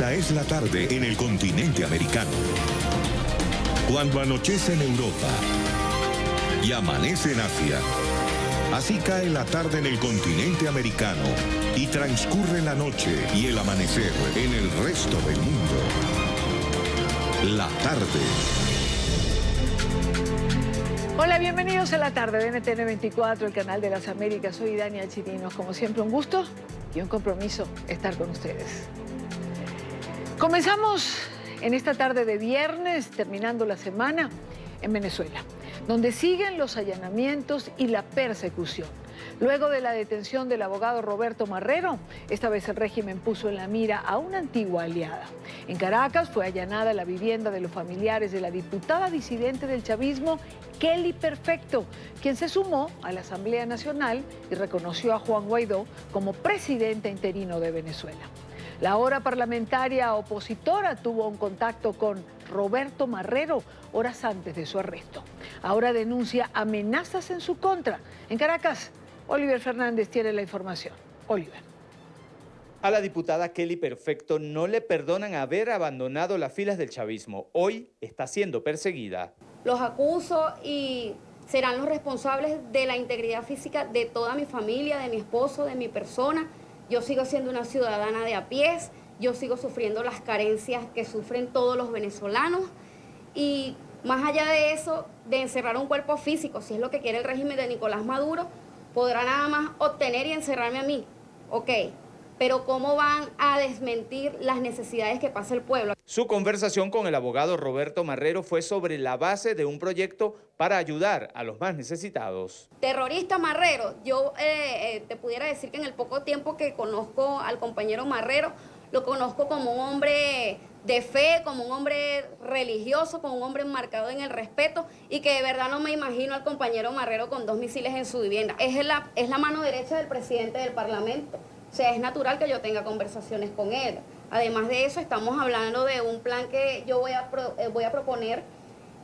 Esta es la tarde en el continente americano. Cuando anochece en Europa y amanece en Asia, así cae la tarde en el continente americano y transcurre la noche y el amanecer en el resto del mundo. La tarde. Hola, bienvenidos a la tarde de NTN 24, el canal de las Américas. Soy Dania Chirinos. Como siempre, un gusto y un compromiso estar con ustedes. Comenzamos en esta tarde de viernes, terminando la semana, en Venezuela, donde siguen los allanamientos y la persecución. Luego de la detención del abogado Roberto Marrero, esta vez el régimen puso en la mira a una antigua aliada. En Caracas fue allanada la vivienda de los familiares de la diputada disidente del chavismo, Kelly Perfecto, quien se sumó a la Asamblea Nacional y reconoció a Juan Guaidó como presidente interino de Venezuela. La ahora parlamentaria opositora tuvo un contacto con Roberto Marrero horas antes de su arresto. Ahora denuncia amenazas en su contra. En Caracas, Oliver Fernández tiene la información. Oliver. A la diputada Kelly Perfecto no le perdonan haber abandonado las filas del chavismo. Hoy está siendo perseguida. Los acuso y serán los responsables de la integridad física de toda mi familia, de mi esposo, de mi persona. Yo sigo siendo una ciudadana de a pies, yo sigo sufriendo las carencias que sufren todos los venezolanos y más allá de eso, de encerrar un cuerpo físico, si es lo que quiere el régimen de Nicolás Maduro, podrá nada más obtener y encerrarme a mí, ok, pero ¿cómo van a desmentir las necesidades que pasa el pueblo? Su conversación con el abogado Roberto Marrero fue sobre la base de un proyecto para ayudar a los más necesitados. Terrorista Marrero, yo te pudiera decir que en el poco tiempo que conozco al compañero Marrero, lo conozco como un hombre de fe, como un hombre religioso, como un hombre enmarcado en el respeto y que de verdad no me imagino al compañero Marrero con 2 misiles en su vivienda. Es la mano derecha del presidente del Parlamento. O sea, es natural que yo tenga conversaciones con él. Además de eso, estamos hablando de un plan que yo voy a proponer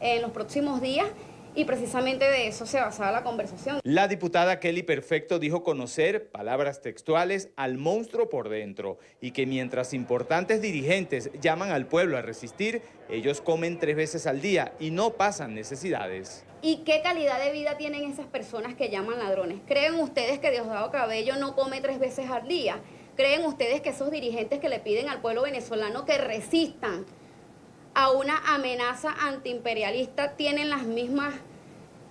en los próximos días y precisamente de eso se basaba la conversación. La diputada Kelly Perfecto dijo conocer, palabras textuales, al monstruo por dentro y que mientras importantes dirigentes llaman al pueblo a resistir, ellos comen 3 veces al día y no pasan necesidades. ¿Y qué calidad de vida tienen esas personas que llaman ladrones? ¿Creen ustedes que Diosdado Cabello no come 3 veces al día? ¿Creen ustedes que esos dirigentes que le piden al pueblo venezolano que resistan a una amenaza antiimperialista tienen las mismas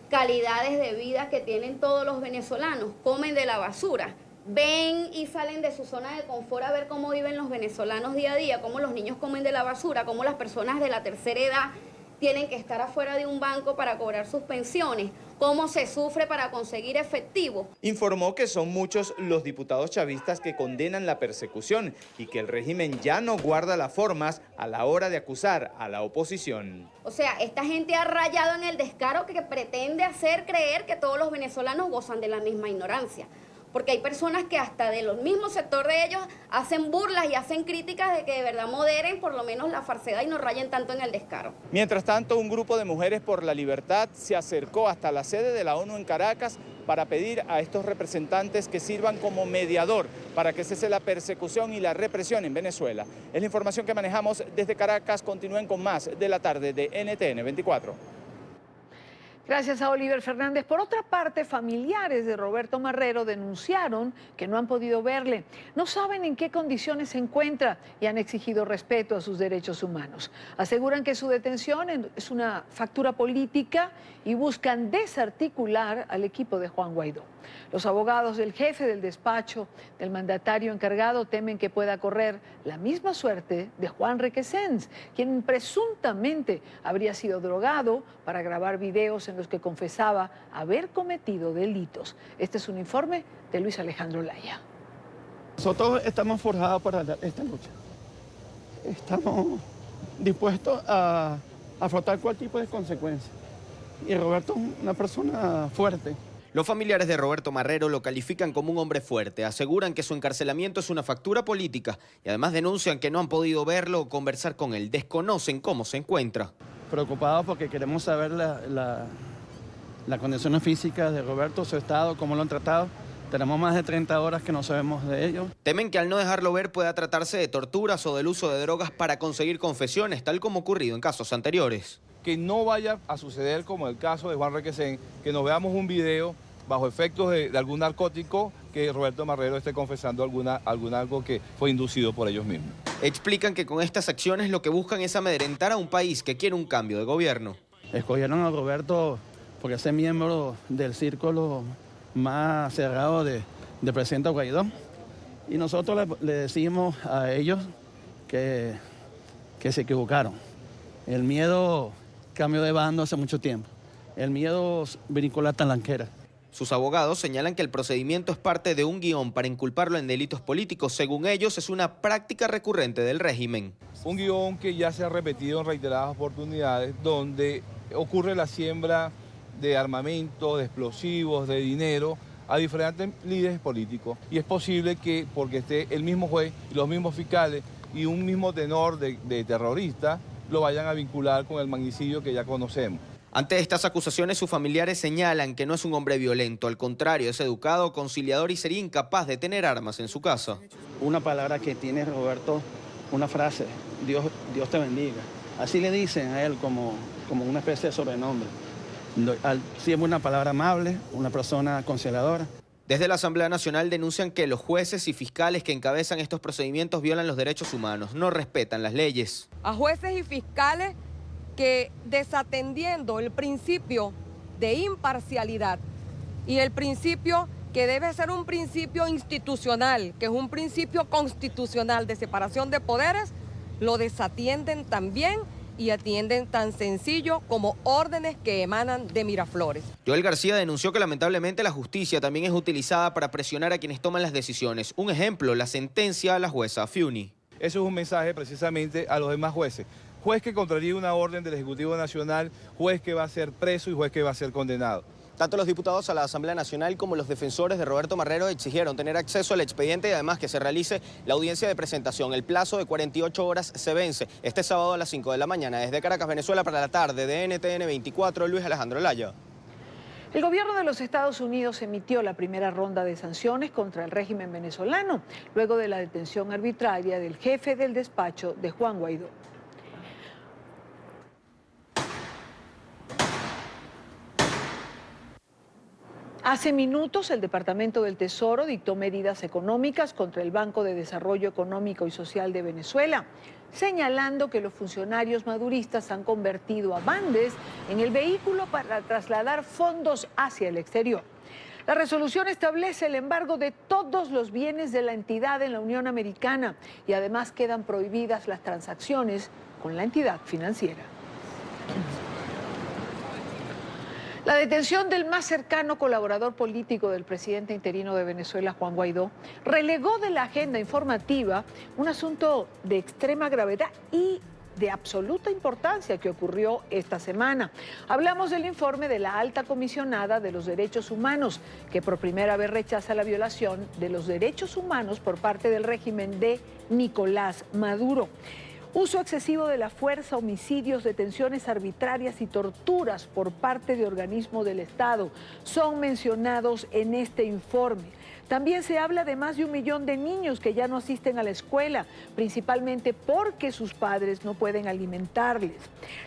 calidades de vida que tienen todos los venezolanos? Comen de la basura. Ven y salen de su zona de confort a ver cómo viven los venezolanos día a día, cómo los niños comen de la basura, cómo las personas de la tercera edad tienen que estar afuera de un banco para cobrar sus pensiones, cómo se sufre para conseguir efectivo. Informó que son muchos los diputados chavistas que condenan la persecución y que el régimen ya no guarda las formas a la hora de acusar a la oposición. O sea, esta gente ha rayado en el descaro que pretende hacer creer que todos los venezolanos gozan de la misma ignorancia. Porque hay personas que hasta de los mismos sector de ellos hacen burlas y hacen críticas de que de verdad moderen por lo menos la falsedad y no rayen tanto en el descaro. Mientras tanto, un grupo de mujeres por la libertad se acercó hasta la sede de la ONU en Caracas para pedir a estos representantes que sirvan como mediador para que cese la persecución y la represión en Venezuela. Es la información que manejamos desde Caracas. Continúen con más de la tarde de NTN 24. Gracias a Oliver Fernández. Por otra parte, familiares de Roberto Marrero denunciaron que no han podido verle. No saben en qué condiciones se encuentra y han exigido respeto a sus derechos humanos. Aseguran que su detención es una factura política y buscan desarticular al equipo de Juan Guaidó. Los abogados del jefe del despacho del mandatario encargado temen que pueda correr la misma suerte de Juan Requesens, quien presuntamente habría sido drogado para grabar videos en los que confesaba haber cometido delitos. Este es un informe de Luis Alejandro Laya. Nosotros estamos forjados para esta lucha. Estamos dispuestos a afrontar cualquier tipo de consecuencia. Y Roberto es una persona fuerte. Los familiares de Roberto Marrero lo califican como un hombre fuerte, aseguran que su encarcelamiento es una factura política y además denuncian que no han podido verlo o conversar con él, desconocen cómo se encuentra. Preocupados porque queremos saber la condición física de Roberto, su estado, cómo lo han tratado, Tenemos más de 30 horas que no sabemos de ellos. Temen que al no dejarlo ver pueda tratarse de torturas o del uso de drogas para conseguir confesiones, tal como ocurrido en casos anteriores. Que no vaya a suceder como el caso de Juan Requesén, que nos veamos un video bajo efectos de algún narcótico, que Roberto Marrero esté confesando algo que fue inducido por ellos mismos. Explican que con estas acciones lo que buscan es amedrentar a un país que quiere un cambio de gobierno. Escogieron a Roberto porque es miembro del círculo más cerrado del presidente Guaidó. Y nosotros le decimos a ellos que se equivocaron. El miedo cambió de bando hace mucho tiempo. El miedo brincó la talanquera. Sus abogados señalan que el procedimiento es parte de un guión para inculparlo en delitos políticos. Según ellos, es una práctica recurrente del régimen. Un guión que ya se ha repetido en reiteradas oportunidades, donde ocurre la siembra de armamento, de explosivos, de dinero a diferentes líderes políticos. Y es posible que, porque esté el mismo juez y los mismos fiscales y un mismo tenor de terrorista, lo vayan a vincular con el magnicidio que ya conocemos. Ante estas acusaciones, sus familiares señalan que no es un hombre violento. Al contrario, es educado, conciliador y sería incapaz de tener armas en su casa. Una palabra que tiene Roberto, una frase, Dios te bendiga. Así le dicen a él como una especie de sobrenombre. Sí es una palabra amable, una persona conciliadora. Desde la Asamblea Nacional denuncian que los jueces y fiscales que encabezan estos procedimientos violan los derechos humanos, no respetan las leyes. A jueces y fiscales que, desatendiendo el principio de imparcialidad y el principio que debe ser un principio institucional, que es un principio constitucional de separación de poderes, lo desatienden también y atienden tan sencillo como órdenes que emanan de Miraflores. Joel García denunció que lamentablemente la justicia también es utilizada para presionar a quienes toman las decisiones. Un ejemplo, la sentencia a la jueza Fiuni. Eso es un mensaje precisamente a los demás jueces. Juez que contraría una orden del Ejecutivo Nacional, juez que va a ser preso y juez que va a ser condenado. Tanto los diputados a la Asamblea Nacional como los defensores de Roberto Marrero exigieron tener acceso al expediente y además que se realice la audiencia de presentación. El plazo de 48 horas se vence este sábado a las 5 de la mañana. Desde Caracas, Venezuela, para la tarde de NTN 24, Luis Alejandro Laya. El gobierno de los Estados Unidos emitió la primera ronda de sanciones contra el régimen venezolano, luego de la detención arbitraria del jefe del despacho de Juan Guaidó. Hace minutos el Departamento del Tesoro dictó medidas económicas contra el Banco de Desarrollo Económico y Social de Venezuela, señalando que los funcionarios maduristas han convertido a Bandes en el vehículo para trasladar fondos hacia el exterior. La resolución establece el embargo de todos los bienes de la entidad en la Unión Americana y además quedan prohibidas las transacciones con la entidad financiera. La detención del más cercano colaborador político del presidente interino de Venezuela, Juan Guaidó, relegó de la agenda informativa un asunto de extrema gravedad y de absoluta importancia que ocurrió esta semana. Hablamos del informe de la alta comisionada de los derechos humanos, que por primera vez rechaza la violación de los derechos humanos por parte del régimen de Nicolás Maduro. Uso excesivo de la fuerza, homicidios, detenciones arbitrarias y torturas por parte de organismos del Estado son mencionados en este informe. También se habla de más de 1 millón de niños que ya no asisten a la escuela, principalmente porque sus padres no pueden alimentarles.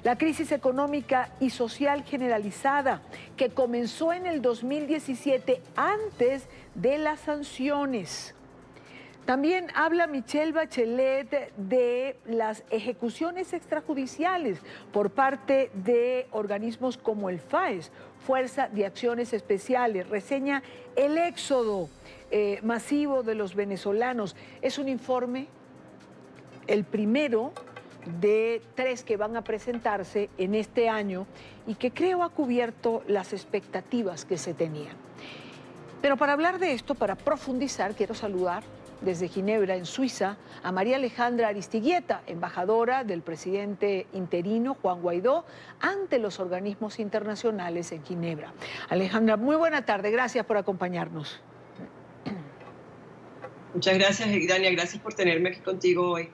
La crisis económica y social generalizada que comenzó en el 2017 antes de las sanciones. También habla Michelle Bachelet de las ejecuciones extrajudiciales por parte de organismos como el FAES, Fuerza de Acciones Especiales. Reseña el éxodo masivo de los venezolanos. Es un informe, el primero de 3 que van a presentarse en este año y que creo ha cubierto las expectativas que se tenían. Pero para hablar de esto, para profundizar, quiero saludar desde Ginebra, en Suiza, a María Alejandra Aristiguieta, embajadora del presidente interino Juan Guaidó ante los organismos internacionales en Ginebra. Alejandra, muy buena tarde, gracias por acompañarnos. Muchas gracias, Dania, gracias por tenerme aquí contigo hoy.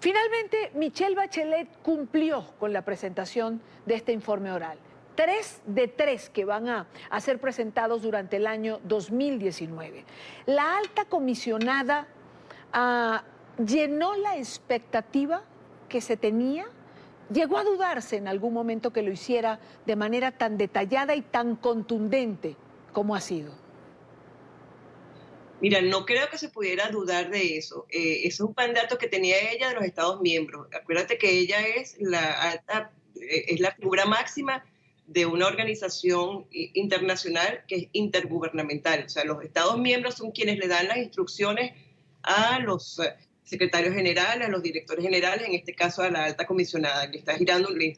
Finalmente, Michelle Bachelet cumplió con la presentación de este informe oral. 3 de 3 que van a ser presentados durante el año 2019. La alta comisionada llenó la expectativa que se tenía. ¿Llegó a dudarse en algún momento que lo hiciera de manera tan detallada y tan contundente como ha sido? Mira, no creo que se pudiera dudar de eso. Eso es un mandato que tenía ella de los Estados miembros. Acuérdate que ella es la figura máxima de una organización internacional que es intergubernamental. O sea, los Estados miembros son quienes le dan las instrucciones a los secretarios generales, a los directores generales, en este caso a la alta comisionada, que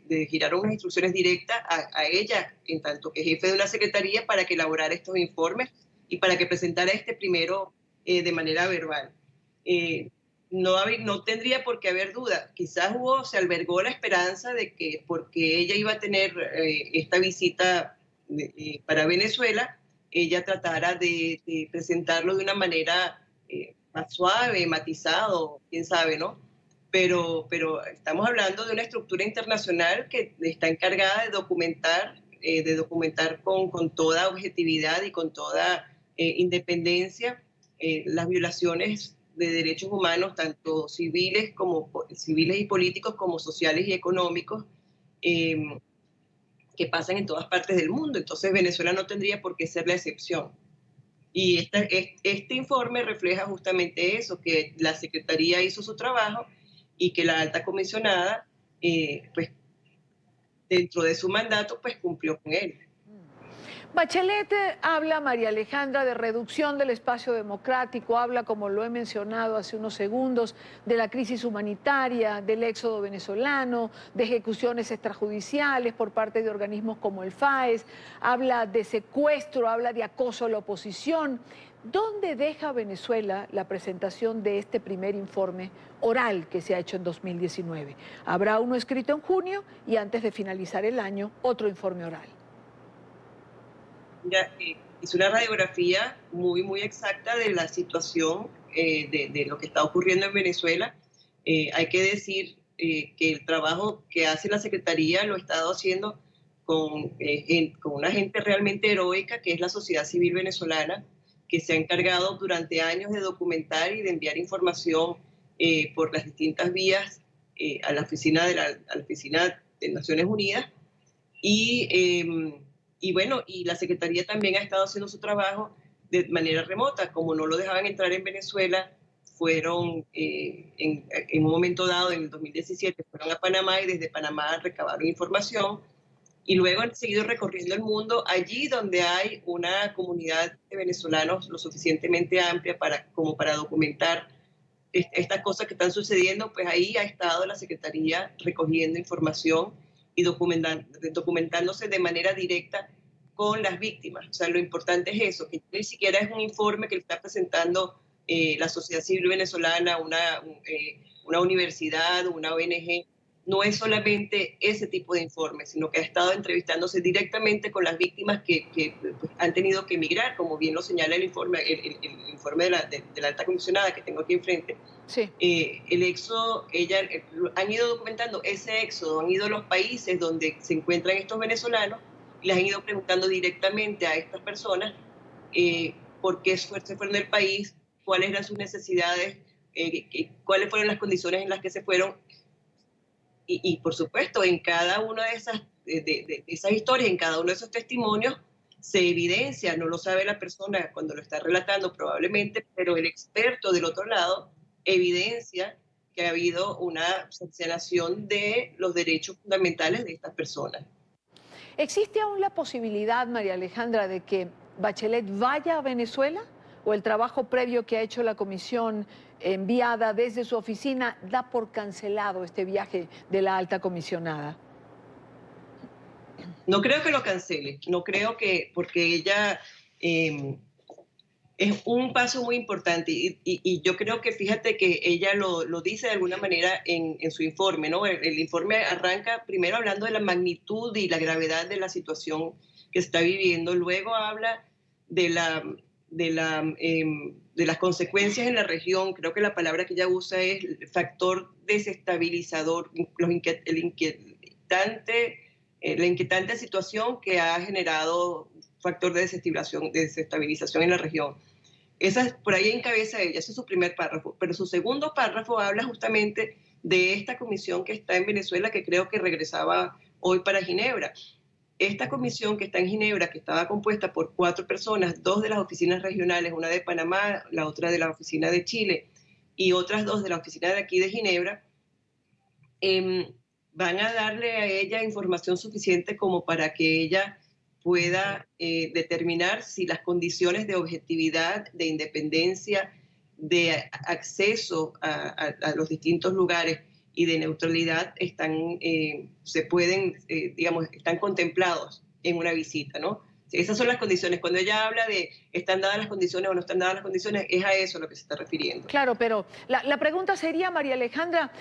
le giraron unas instrucciones directas a ella, en tanto que jefe de una secretaría, para que elaborara estos informes y para que presentara este primero de manera verbal. No tendría por qué haber duda. Quizás se albergó la esperanza de que porque ella iba a tener esta visita para Venezuela, ella tratara de presentarlo de una manera más suave, matizado, quién sabe, ¿no? Pero estamos hablando de una estructura internacional que está encargada de documentar con toda objetividad y con toda independencia las violaciones de derechos humanos, tanto civiles y políticos, como sociales y económicos, que pasan en todas partes del mundo. Entonces Venezuela no tendría por qué ser la excepción. Y este informe refleja justamente eso, que la Secretaría hizo su trabajo y que la alta comisionada, pues, dentro de su mandato, pues cumplió con él. Bachelet habla, María Alejandra, de reducción del espacio democrático, habla, como lo he mencionado hace unos segundos, de la crisis humanitaria, del éxodo venezolano, de ejecuciones extrajudiciales por parte de organismos como el FAES, habla de secuestro, habla de acoso a la oposición. ¿Dónde deja Venezuela la presentación de este primer informe oral que se ha hecho en 2019? Habrá uno escrito en junio y antes de finalizar el año, otro informe oral. Ya, hizo una radiografía muy, muy exacta de la situación de lo que está ocurriendo en Venezuela. Hay que decir que el trabajo que hace la Secretaría lo ha estado haciendo con una gente realmente heroica, que es la sociedad civil venezolana, que se ha encargado durante años de documentar y de enviar información por las distintas vías a la oficina de Naciones Unidas. Y bueno, y la Secretaría también ha estado haciendo su trabajo de manera remota. Como no lo dejaban entrar en Venezuela, fueron en un momento dado, en el 2017, fueron a Panamá y desde Panamá recabaron información y luego han seguido recorriendo el mundo allí donde hay una comunidad de venezolanos lo suficientemente amplia como para documentar estas cosas que están sucediendo. Pues ahí ha estado la Secretaría recogiendo información y documentándose de manera directa con las víctimas. O sea, lo importante es eso, que ni siquiera es un informe que le está presentando la sociedad civil venezolana, una universidad, una ONG. No es solamente ese tipo de informe, sino que ha estado entrevistándose directamente con las víctimas que pues, han tenido que emigrar, como bien lo señala el informe de la alta comisionada que tengo aquí enfrente. Sí. El éxodo, han ido documentando ese éxodo, han ido a los países donde se encuentran estos venezolanos y les han ido preguntando directamente a estas personas por qué se fueron del país, cuáles eran sus necesidades, cuáles fueron las condiciones en las que se fueron. Y por supuesto, en cada una de esas historias, en cada uno de esos testimonios, se evidencia, no lo sabe la persona cuando lo está relatando probablemente, pero el experto del otro lado evidencia que ha habido una cercenación de los derechos fundamentales de estas personas. ¿Existe aún la posibilidad, María Alejandra, de que Bachelet vaya a Venezuela? ¿O el trabajo previo que ha hecho la comisión enviada desde su oficina da por cancelado este viaje de la alta comisionada? No creo que lo cancele, no creo que, porque ella es un paso muy importante y yo creo que, fíjate que ella lo dice de alguna manera en su informe, ¿no? El informe arranca primero hablando de la magnitud y la gravedad de la situación que está viviendo, luego habla de las consecuencias en la región. Creo que la palabra que ella usa es factor desestabilizador, el inquietante la inquietante situación que ha generado factor de desestabilización en la región. Por ahí encabeza ella, ese es su primer párrafo, pero su segundo párrafo habla justamente de esta comisión que está en Venezuela, que creo que regresaba hoy para Ginebra. Esta comisión que está en Ginebra, que estaba compuesta por 4 personas, 2 de las oficinas regionales, una de Panamá, la otra de la oficina de Chile y otras 2 de la oficina de aquí de Ginebra, van a darle a ella información suficiente como para que ella pueda determinar si las condiciones de objetividad, de independencia, de acceso a los distintos lugares y de neutralidad están contemplados en una visita, ¿no? Esas son las condiciones. Cuando ella habla de están dadas las condiciones o no están dadas las condiciones, es a eso a lo que se está refiriendo. Claro, pero la pregunta sería, María Alejandra,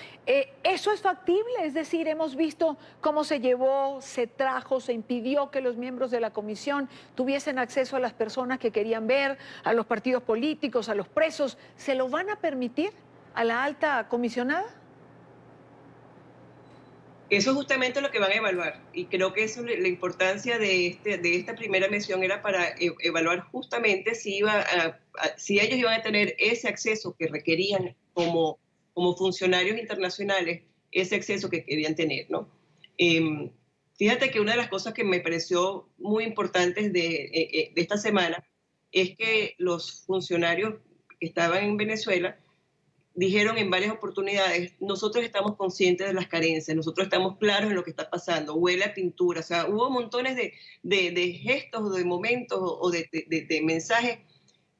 ¿eso es factible? Es decir, hemos visto cómo se llevó, se trajo, se impidió que los miembros de la comisión tuviesen acceso a las personas que querían ver, a los partidos políticos, a los presos. ¿Se lo van a permitir a la alta comisionada? Eso es justamente lo que van a evaluar, y creo que eso, la importancia de esta primera mención era para evaluar justamente si ellos iban a tener ese acceso que requerían como funcionarios internacionales, ese acceso que querían tener, ¿no? Fíjate que una de las cosas que me pareció muy importantes de esta semana es que los funcionarios que estaban en Venezuela dijeron en varias oportunidades, nosotros estamos conscientes de las carencias, nosotros estamos claros en lo que está pasando, huele a pintura, o sea, hubo montones de gestos, de momentos o de mensajes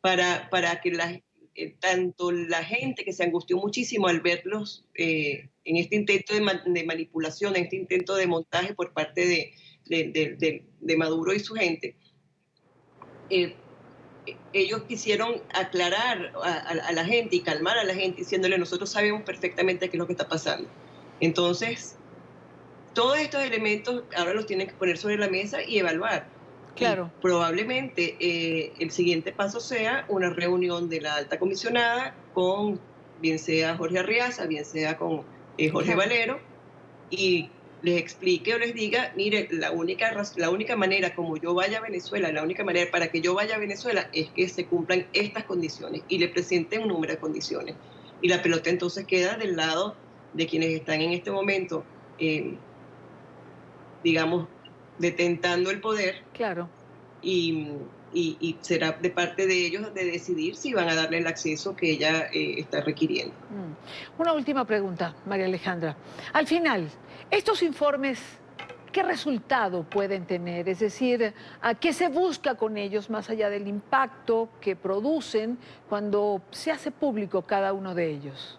para que tanto la gente que se angustió muchísimo al verlos en este intento de manipulación, en este intento de montaje por parte de Maduro y su gente, ellos quisieron aclarar a la gente y calmar a la gente diciéndole, nosotros sabemos perfectamente qué es lo que está pasando. Entonces, todos estos elementos ahora los tienen que poner sobre la mesa y evaluar. Claro. Y probablemente el siguiente paso sea una reunión de la alta comisionada con, bien sea Jorge Arriaza, bien sea con Jorge Valero, y les explique o les diga, mire, la única manera como yo vaya a Venezuela, la única manera para que yo vaya a Venezuela es que se cumplan estas condiciones, y le presenten un número de condiciones. Y la pelota entonces queda del lado de quienes están en este momento, digamos, detentando el poder. Claro. Y será de parte de ellos de decidir si van a darle el acceso que ella está requiriendo. Una última pregunta, María Alejandra. Al final, estos informes, ¿qué resultado pueden tener? Es decir, ¿a qué se busca con ellos más allá del impacto que producen cuando se hace público cada uno de ellos?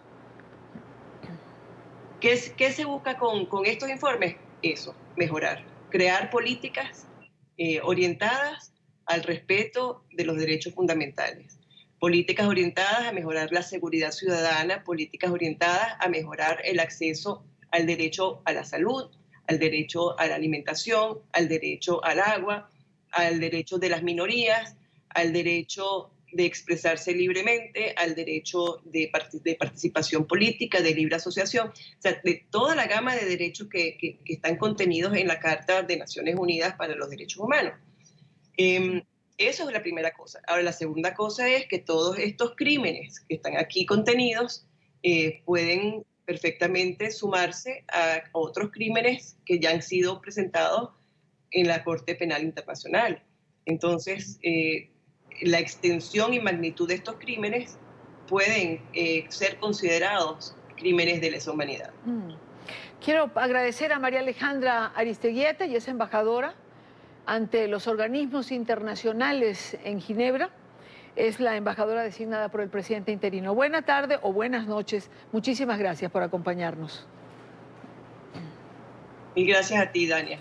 ¿Qué se busca con estos informes? Eso, mejorar, crear políticas orientadas al respeto de los derechos fundamentales, políticas orientadas a mejorar la seguridad ciudadana, políticas orientadas a mejorar el acceso al derecho a la salud, al derecho a la alimentación, al derecho al agua, al derecho de las minorías, al derecho de expresarse libremente, al derecho de participación política, de libre asociación, o sea, de toda la gama de derechos que están contenidos en la Carta de Naciones Unidas para los Derechos Humanos. Eso es la primera cosa. Ahora, la segunda cosa es que todos estos crímenes que están aquí contenidos pueden perfectamente sumarse a otros crímenes que ya han sido presentados en la Corte Penal Internacional. Entonces, la extensión y magnitud de estos crímenes pueden ser considerados crímenes de lesa humanidad. Quiero agradecer a María Alejandra Aristeguieta, y es embajadora ante los organismos internacionales en Ginebra. Es la embajadora designada por el presidente interino. Buena tarde o buenas noches. Muchísimas gracias por acompañarnos. Y gracias a ti, Dania.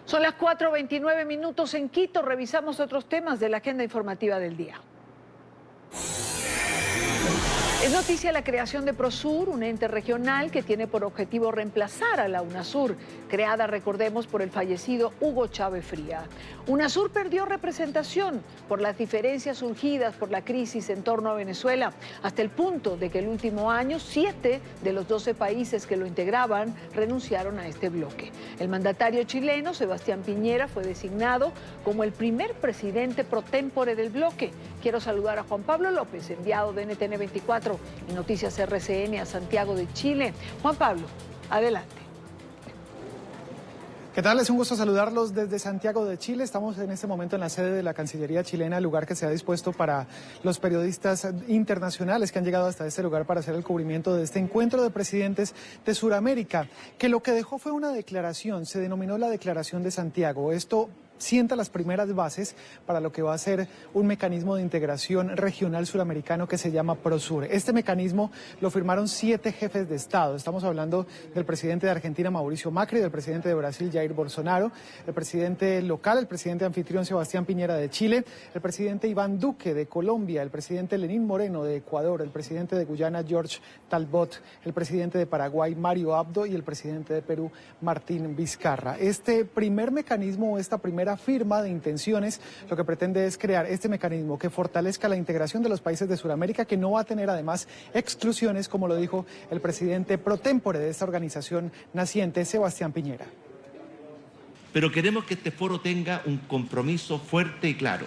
Son las 4:29 minutos en Quito. Revisamos otros temas de la agenda informativa del día. Es noticia la creación de Prosur, un ente regional que tiene por objetivo reemplazar a la UNASUR, creada, recordemos, por el fallecido Hugo Chávez Fría. UNASUR perdió representación por las diferencias surgidas por la crisis en torno a Venezuela, hasta el punto de que el último año 7 de los 12 países que lo integraban renunciaron a este bloque. El mandatario chileno, Sebastián Piñera, fue designado como el primer presidente pro tempore del bloque. Quiero saludar a Juan Pablo López, enviado de NTN 24 y Noticias RCN a Santiago de Chile. Juan Pablo, adelante. ¿Qué tal? Es un gusto saludarlos desde Santiago de Chile. Estamos en este momento en la sede de la Cancillería chilena, el lugar que se ha dispuesto para los periodistas internacionales que han llegado hasta este lugar para hacer el cubrimiento de este encuentro de presidentes de Sudamérica, que lo que dejó fue una declaración, se denominó la Declaración de Santiago. Esto sienta las primeras bases para lo que va a ser un mecanismo de integración regional suramericano que se llama Prosur. Este mecanismo lo firmaron 7 jefes de Estado. Estamos hablando del presidente de Argentina, Mauricio Macri, del presidente de Brasil, Jair Bolsonaro, el presidente local, el presidente anfitrión, Sebastián Piñera, de Chile, el presidente Iván Duque, de Colombia, el presidente Lenín Moreno, de Ecuador, el presidente de Guyana, George Talbot, el presidente de Paraguay, Mario Abdo, y el presidente de Perú, Martín Vizcarra. Este primer mecanismo, esta primera firma de intenciones, lo que pretende es crear este mecanismo que fortalezca la integración de los países de Sudamérica, que no va a tener además exclusiones, como lo dijo el presidente pro tempore de esta organización naciente, Sebastián Piñera. Pero queremos que este foro tenga un compromiso fuerte y claro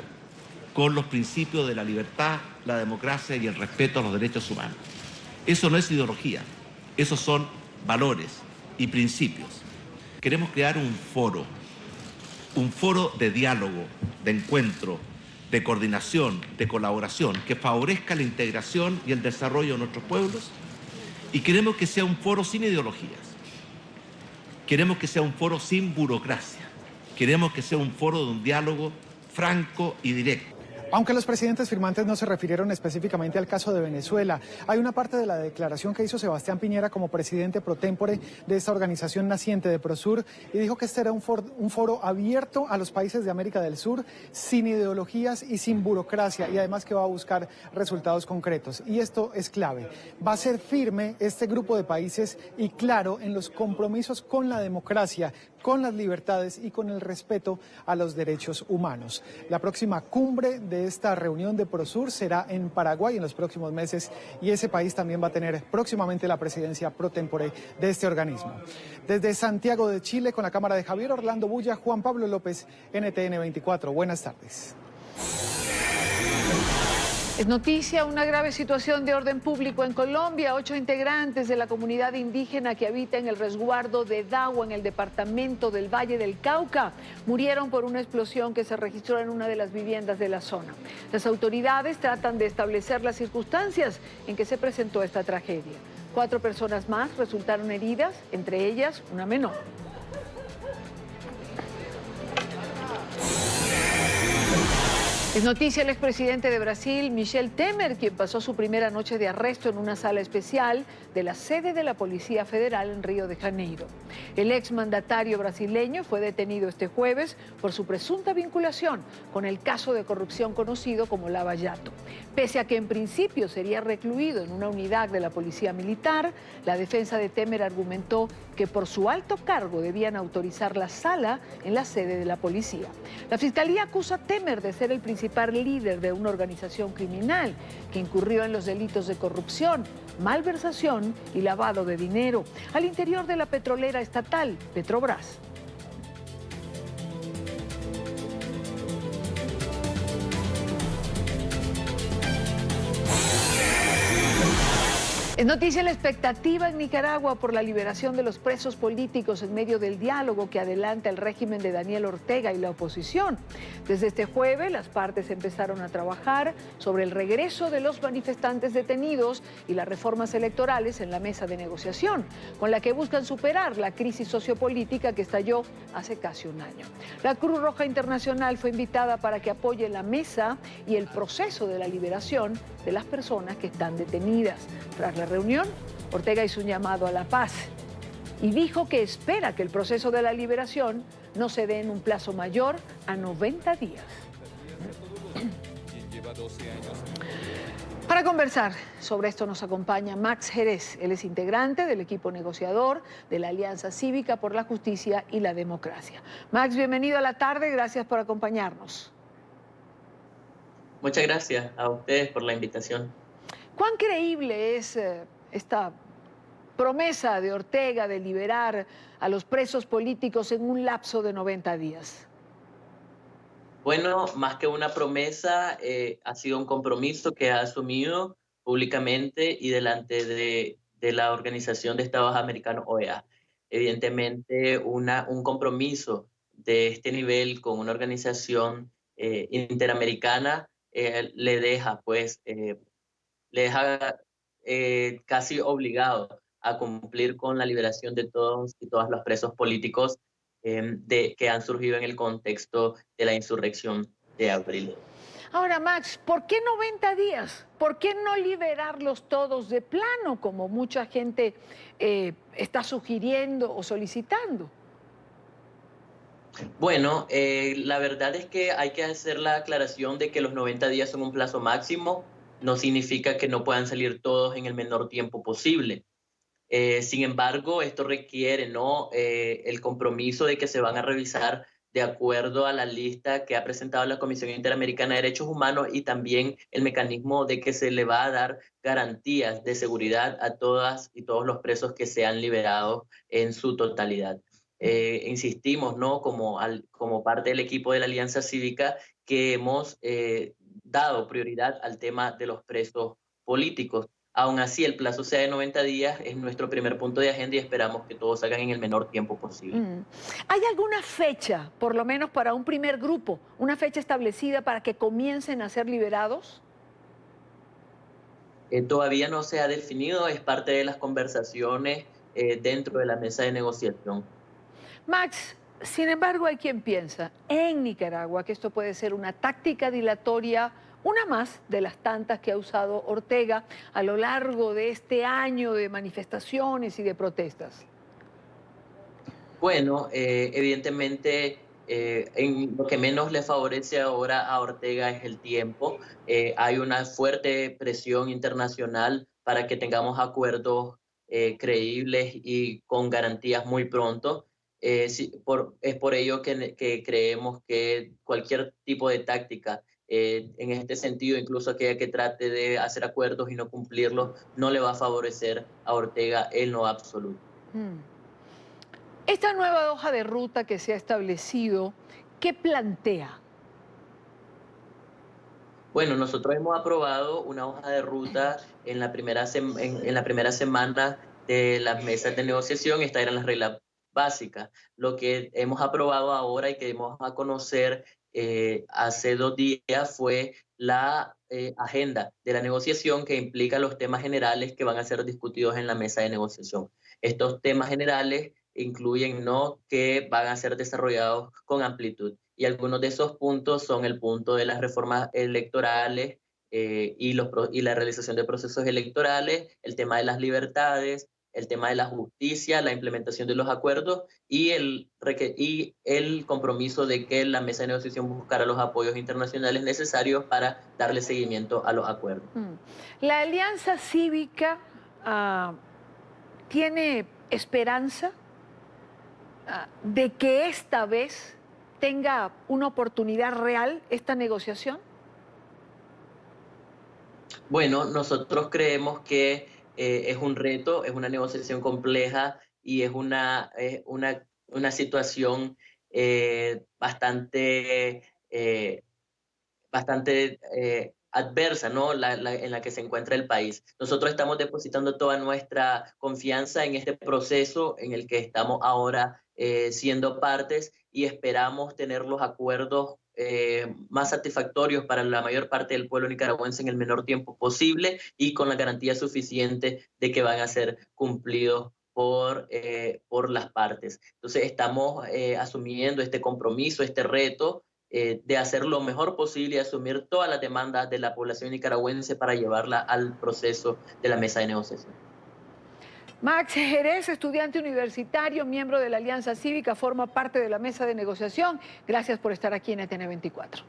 con los principios de la libertad, la democracia y el respeto a los derechos humanos. Eso no es ideología, esos son valores y principios. Queremos crear un foro de diálogo, de encuentro, de coordinación, de colaboración, que favorezca la integración y el desarrollo de nuestros pueblos, y queremos que sea un foro sin ideologías, queremos que sea un foro sin burocracia, queremos que sea un foro de un diálogo franco y directo. Aunque los presidentes firmantes no se refirieron específicamente al caso de Venezuela, hay una parte de la declaración que hizo Sebastián Piñera como presidente pro tempore de esta organización naciente de Prosur, y dijo que este era un foro abierto a los países de América del Sur, sin ideologías y sin burocracia, y además que va a buscar resultados concretos. Y esto es clave. Va a ser firme este grupo de países y claro en los compromisos con la democracia, con las libertades y con el respeto a los derechos humanos. La próxima cumbre de esta reunión de Prosur será en Paraguay en los próximos meses, y ese país también va a tener próximamente la presidencia pro tempore de este organismo. Desde Santiago de Chile, con la cámara de Javier Orlando Bulla, Juan Pablo López, NTN 24. Buenas tardes. Es noticia una grave situación de orden público en Colombia. 8 integrantes de la comunidad indígena que habita en el resguardo de Dagua, en el departamento del Valle del Cauca, murieron por una explosión que se registró en una de las viviendas de la zona. Las autoridades tratan de establecer las circunstancias en que se presentó esta tragedia. 4 personas más resultaron heridas, entre ellas una menor. Es noticia el expresidente de Brasil, Michel Temer, quien pasó su primera noche de arresto en una sala especial de la sede de la Policía Federal en Río de Janeiro. El exmandatario brasileño fue detenido este jueves por su presunta vinculación con el caso de corrupción conocido como Lava Jato. Pese a que en principio sería recluido en una unidad de la Policía Militar, la defensa de Temer argumentó que por su alto cargo debían autorizar la sala en la sede de la policía. La Fiscalía acusa a Temer de ser el principal líder de una organización criminal que incurrió en los delitos de corrupción, malversación y lavado de dinero al interior de la petrolera estatal Petrobras. Es noticia la expectativa en Nicaragua por la liberación de los presos políticos en medio del diálogo que adelanta el régimen de Daniel Ortega y la oposición. Desde este jueves, las partes empezaron a trabajar sobre el regreso de los manifestantes detenidos y las reformas electorales en la mesa de negociación, con la que buscan superar la crisis sociopolítica que estalló hace casi un año. La Cruz Roja Internacional fue invitada para que apoye la mesa y el proceso de la liberación de las personas que están detenidas. Tras la reunión, Ortega hizo un llamado a la paz y dijo que espera que el proceso de la liberación no se dé en un plazo mayor a 90 días. Para conversar sobre esto nos acompaña Max Jerez. Él es integrante del equipo negociador de la Alianza Cívica por la Justicia y la Democracia. Max, bienvenido a la tarde, gracias por acompañarnos. Muchas gracias a ustedes por la invitación. ¿Cuán creíble es esta promesa de Ortega de liberar a los presos políticos en un lapso de 90 días? Bueno, más que una promesa, ha sido un compromiso que ha asumido públicamente y delante de la Organización de Estados Americanos, OEA. Evidentemente, un compromiso de este nivel con una organización interamericana le deja casi obligado a cumplir con la liberación de todos y todas los presos políticos que han surgido en el contexto de la insurrección de abril. Ahora, Max, ¿por qué 90 días? ¿Por qué no liberarlos todos de plano, como mucha gente está sugiriendo o solicitando? Bueno, la verdad es que hay que hacer la aclaración de que los 90 días son un plazo máximo. No significa que no puedan salir todos en el menor tiempo posible. Sin embargo, esto requiere el compromiso de que se van a revisar de acuerdo a la lista que ha presentado la Comisión Interamericana de Derechos Humanos y también el mecanismo de que se le va a dar garantías de seguridad a todas y todos los presos que sean liberados en su totalidad. Insistimos, como parte del equipo de la Alianza Cívica, que hemos dado prioridad al tema de los presos políticos. Aún así, el plazo sea de 90 días, es nuestro primer punto de agenda y esperamos que todos salgan en el menor tiempo posible. ¿Hay alguna fecha, por lo menos para un primer grupo, una fecha establecida para que comiencen a ser liberados? Todavía no se ha definido, es parte de las conversaciones dentro de la mesa de negociación. Max, sin embargo, hay quien piensa en Nicaragua que esto puede ser una táctica dilatoria, una más de las tantas que ha usado Ortega a lo largo de este año de manifestaciones y de protestas. Bueno, evidentemente lo que menos le favorece ahora a Ortega es el tiempo. Hay una fuerte presión internacional para que tengamos acuerdos creíbles y con garantías muy pronto. Es por ello que creemos que cualquier tipo de táctica en este sentido, incluso aquella que trate de hacer acuerdos y no cumplirlos, no le va a favorecer a Ortega en lo absoluto. Esta nueva hoja de ruta que se ha establecido, ¿qué plantea? Bueno, nosotros hemos aprobado una hoja de ruta en la primera semana de las mesas de negociación. Estas eran las reglas básicas. Lo que hemos aprobado ahora y que dimos a conocer hace 2 días fue la agenda de la negociación, que implica los temas generales que van a ser discutidos en la mesa de negociación. Estos temas generales incluyen que van a ser desarrollados con amplitud, y algunos de esos puntos son el punto de las reformas electorales y la realización de procesos electorales, el tema de las libertades, el tema de la justicia, la implementación de los acuerdos y el compromiso de que la mesa de negociación buscara los apoyos internacionales necesarios para darle seguimiento a los acuerdos. ¿La Alianza Cívica tiene esperanza de que esta vez tenga una oportunidad real esta negociación? Bueno, nosotros creemos que es un reto, es una negociación compleja y es una situación bastante adversa, en la que se encuentra el país. Nosotros estamos depositando toda nuestra confianza en este proceso en el que estamos ahora siendo partes, y esperamos tener los acuerdos más satisfactorios para la mayor parte del pueblo nicaragüense en el menor tiempo posible y con la garantía suficiente de que van a ser cumplidos por las partes. Entonces estamos asumiendo este compromiso, este reto de hacer lo mejor posible y asumir todas las demandas de la población nicaragüense para llevarla al proceso de la mesa de negociación. Max Jerez, estudiante universitario, miembro de la Alianza Cívica, forma parte de la mesa de negociación. Gracias por estar aquí en ETN 24.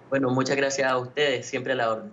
Bueno, muchas gracias a ustedes, siempre a la orden.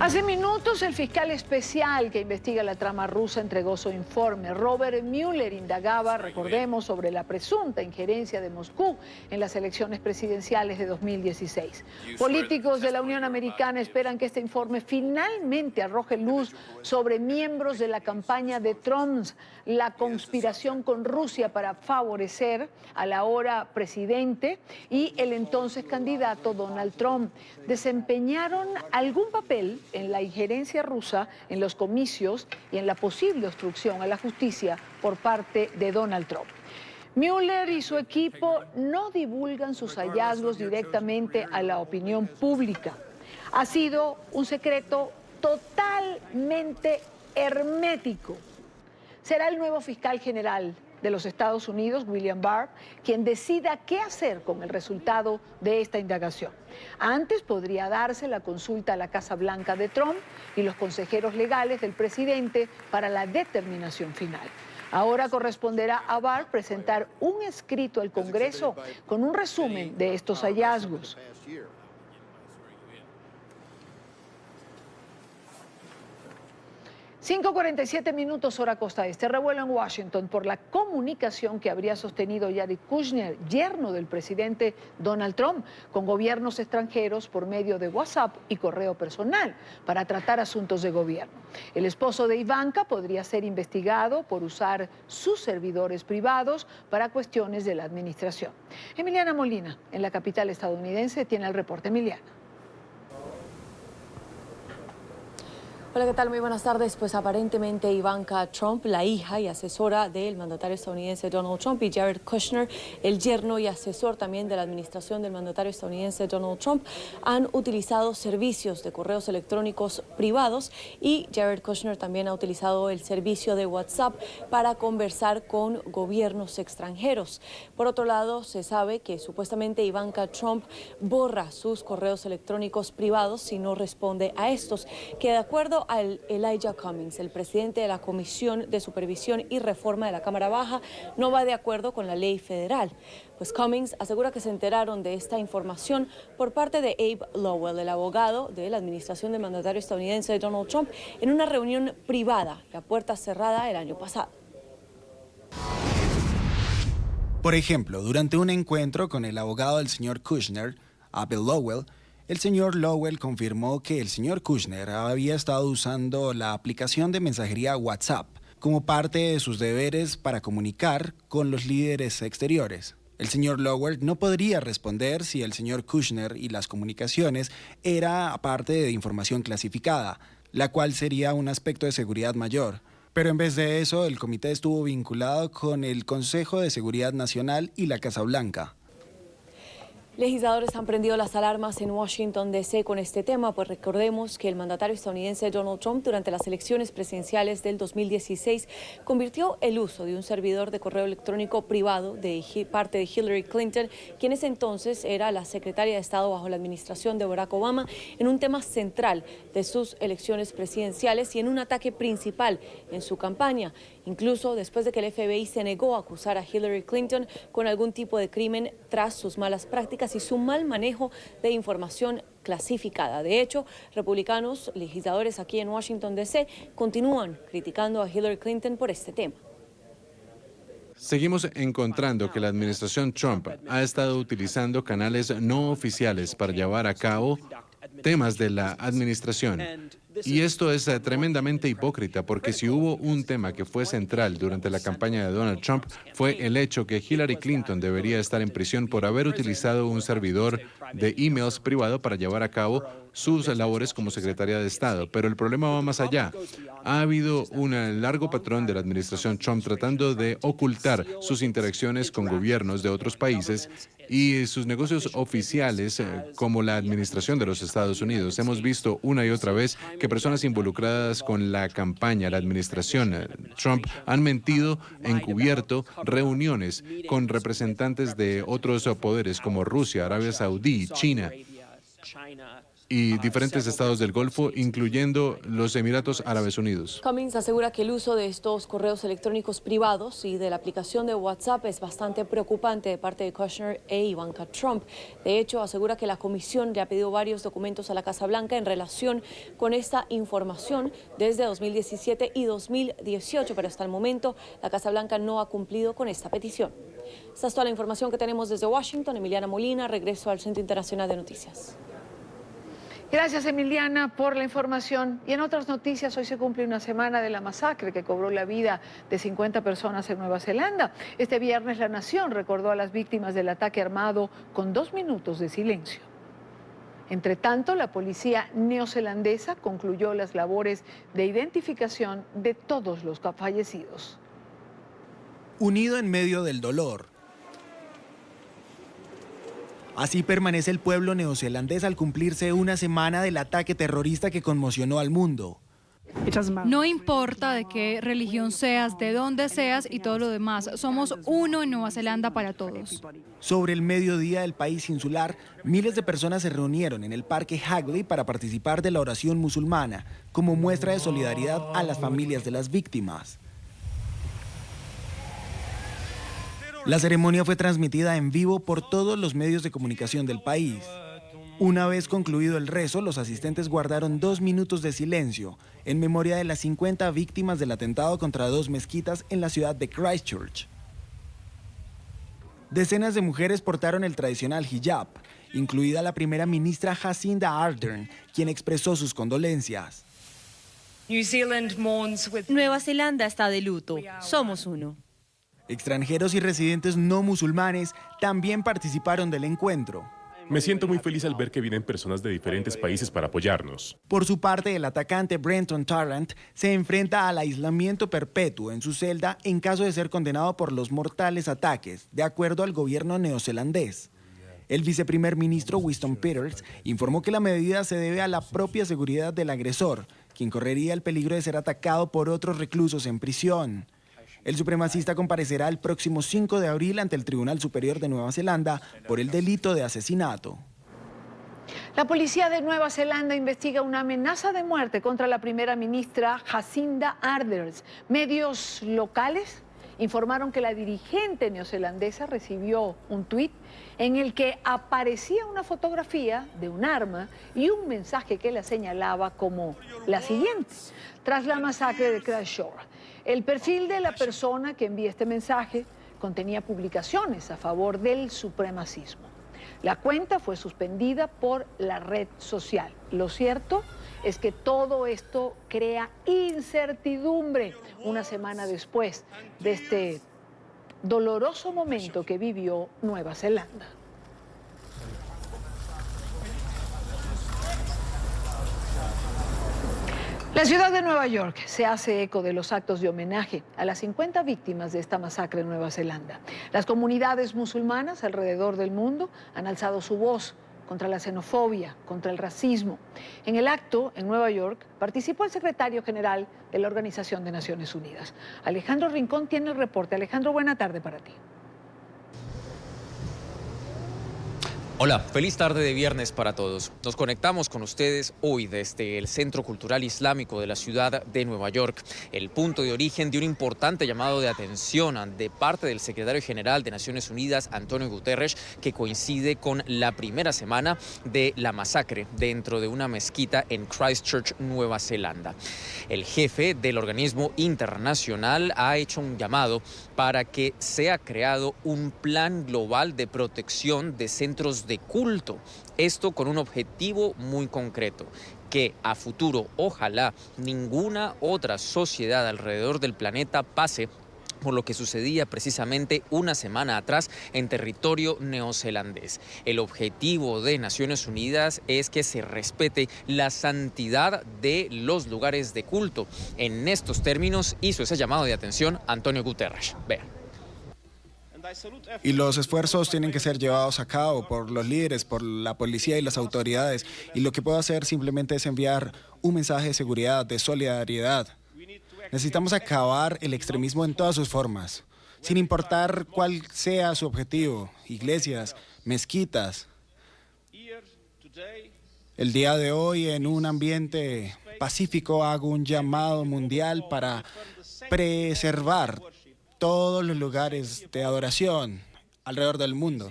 Hace minutos el fiscal especial que investiga la trama rusa entregó su informe. Robert Mueller indagaba, recordemos, sobre la presunta injerencia de Moscú en las elecciones presidenciales de 2016. Políticos de la Unión Americana esperan que este informe finalmente arroje luz sobre miembros de la campaña de Trump, la conspiración con Rusia para favorecer al ahora presidente y el entonces candidato Donald Trump. ¿Desempeñaron algún papel en la injerencia rusa en los comicios y en la posible obstrucción a la justicia por parte de Donald Trump? Mueller y su equipo no divulgan sus hallazgos directamente a la opinión pública. Ha sido un secreto totalmente hermético. Será el nuevo fiscal general de los Estados Unidos, William Barr, quien decida qué hacer con el resultado de esta indagación. Antes podría darse la consulta a la Casa Blanca de Trump y los consejeros legales del presidente para la determinación final. Ahora corresponderá a Barr presentar un escrito al Congreso con un resumen de estos hallazgos. 5:47 minutos hora costa este. Revuelo en Washington por la comunicación que habría sostenido Jared Kushner, yerno del presidente Donald Trump, con gobiernos extranjeros por medio de WhatsApp y correo personal para tratar asuntos de gobierno. El esposo de Ivanka podría ser investigado por usar sus servidores privados para cuestiones de la administración. Emiliana Molina, en la capital estadounidense, tiene el reporte. Emiliana. Hola, ¿qué tal? Muy buenas tardes. Pues aparentemente Ivanka Trump, la hija y asesora del mandatario estadounidense Donald Trump, y Jared Kushner, el yerno y asesor también de la administración del mandatario estadounidense Donald Trump, han utilizado servicios de correos electrónicos privados, y Jared Kushner también ha utilizado el servicio de WhatsApp para conversar con gobiernos extranjeros. Por otro lado, se sabe que supuestamente Ivanka Trump borra sus correos electrónicos privados si no responde a estos, que de acuerdo a Elijah Cummings, el presidente de la Comisión de Supervisión y Reforma de la Cámara Baja, no va de acuerdo con la ley federal. Pues Cummings asegura que se enteraron de esta información por parte de Abe Lowell, el abogado de la administración del mandatario estadounidense Donald Trump, en una reunión privada, a puerta cerrada, el año pasado. Por ejemplo, durante un encuentro con el abogado del señor Kushner, Abe Lowell, el señor Lowell confirmó que el señor Kushner había estado usando la aplicación de mensajería WhatsApp como parte de sus deberes para comunicar con los líderes exteriores. El señor Lowell no podría responder si el señor Kushner y las comunicaciones era parte de información clasificada, la cual sería un aspecto de seguridad mayor. Pero en vez de eso, el comité estuvo vinculado con el Consejo de Seguridad Nacional y la Casa Blanca. Legisladores han prendido las alarmas en Washington, D.C. con este tema, pues recordemos que el mandatario estadounidense Donald Trump durante las elecciones presidenciales del 2016 convirtió el uso de un servidor de correo electrónico privado de parte de Hillary Clinton, quien ese entonces era la secretaria de Estado bajo la administración de Barack Obama, en un tema central de sus elecciones presidenciales y en un ataque principal en su campaña, incluso después de que el FBI se negó a acusar a Hillary Clinton con algún tipo de crimen tras sus malas prácticas y su mal manejo de información clasificada. De hecho, republicanos, legisladores aquí en Washington, D.C., continúan criticando a Hillary Clinton por este tema. Seguimos encontrando que la administración Trump ha estado utilizando canales no oficiales para llevar a cabo temas de la administración. Y esto es tremendamente hipócrita, porque si hubo un tema que fue central durante la campaña de Donald Trump, fue el hecho que Hillary Clinton debería estar en prisión por haber utilizado un servidor de emails privado para llevar a cabo sus labores como secretaria de Estado. Pero el problema va más allá. Ha habido un largo patrón de la administración Trump tratando de ocultar sus interacciones con gobiernos de otros países y sus negocios oficiales, como la administración de los Estados Unidos. Hemos visto una y otra vez que personas involucradas con la campaña, la administración Trump, han mentido, encubierto reuniones con representantes de otros poderes como Rusia, Arabia Saudí, China. y diferentes estados del Golfo, incluyendo los Emiratos Árabes Unidos. Cummings asegura que el uso de estos correos electrónicos privados y de la aplicación de WhatsApp es bastante preocupante de parte de Kushner e Ivanka Trump. De hecho, asegura que la comisión le ha pedido varios documentos a la Casa Blanca en relación con esta información desde 2017 y 2018, pero hasta el momento la Casa Blanca no ha cumplido con esta petición. Esta es toda la información que tenemos desde Washington. Emiliana Molina, regreso al Centro Internacional de Noticias. Gracias, Emiliana, por la información. Y en otras noticias, hoy se cumple una semana de la masacre que cobró la vida de 50 personas en Nueva Zelanda. Este viernes, La Nación recordó a las víctimas del ataque armado con 2 minutos de silencio. Entre tanto, la policía neozelandesa concluyó las labores de identificación de todos los fallecidos. Unido en medio del dolor. Así permanece el pueblo neozelandés al cumplirse una semana del ataque terrorista que conmocionó al mundo. No importa de qué religión seas, de dónde seas y todo lo demás, somos uno en Nueva Zelanda para todos. Sobre el mediodía del país insular, miles de personas se reunieron en el Parque Hagley para participar de la oración musulmana, como muestra de solidaridad a las familias de las víctimas. La ceremonia fue transmitida en vivo por todos los medios de comunicación del país. Una vez concluido el rezo, los asistentes guardaron 2 minutos de silencio en memoria de las 50 víctimas del atentado contra 2 mezquitas en la ciudad de Christchurch. Decenas de mujeres portaron el tradicional hijab, incluida la primera ministra Jacinda Ardern, quien expresó sus condolencias. Nueva Zelanda está de luto. Somos uno. Extranjeros y residentes no musulmanes también participaron del encuentro. Me siento muy feliz al ver que vienen personas de diferentes países para apoyarnos. Por su parte, el atacante Brenton Tarrant se enfrenta al aislamiento perpetuo en su celda en caso de ser condenado por los mortales ataques, de acuerdo al gobierno neozelandés. El viceprimer ministro Winston Peters informó que la medida se debe a la propia seguridad del agresor, quien correría el peligro de ser atacado por otros reclusos en prisión. El supremacista comparecerá el próximo 5 de abril ante el Tribunal Superior de Nueva Zelanda por el delito de asesinato. La policía de Nueva Zelanda investiga una amenaza de muerte contra la primera ministra Jacinda Ardern. Medios locales informaron que la dirigente neozelandesa recibió un tuit en el que aparecía una fotografía de un arma y un mensaje que la señalaba como la siguiente: tras la masacre de Christchurch. El perfil de la persona que envía este mensaje contenía publicaciones a favor del supremacismo. La cuenta fue suspendida por la red social. Lo cierto es que todo esto crea incertidumbre una semana después de este doloroso momento que vivió Nueva Zelanda. La ciudad de Nueva York se hace eco de los actos de homenaje a las 50 víctimas de esta masacre en Nueva Zelanda. Las comunidades musulmanas alrededor del mundo han alzado su voz contra la xenofobia, contra el racismo. En el acto, en Nueva York, participó el secretario general de la Organización de Naciones Unidas. Alejandro Rincón tiene el reporte. Alejandro, buena tarde para ti. Hola, feliz tarde de viernes para todos. Nos conectamos con ustedes hoy desde el Centro Cultural Islámico de la ciudad de Nueva York, el punto de origen de un importante llamado de atención de parte del secretario general de Naciones Unidas, Antonio Guterres, que coincide con la primera semana de la masacre dentro de una mezquita en Christchurch, Nueva Zelanda. El jefe del organismo internacional ha hecho un llamado para que sea creado un plan global de protección de centros de culto. Esto con un objetivo muy concreto, que a futuro, ojalá, ninguna otra sociedad alrededor del planeta pase por lo que sucedía precisamente una semana atrás en territorio neozelandés. El objetivo de Naciones Unidas es que se respete la santidad de los lugares de culto. En estos términos hizo ese llamado de atención Antonio Guterres. Vean. Y los esfuerzos tienen que ser llevados a cabo por los líderes, por la policía y las autoridades. Y lo que puedo hacer simplemente es enviar un mensaje de seguridad, de solidaridad. Necesitamos acabar el extremismo en todas sus formas, sin importar cuál sea su objetivo. Iglesias, mezquitas. El día de hoy, en un ambiente pacífico, hago un llamado mundial para preservar todos los lugares de adoración alrededor del mundo.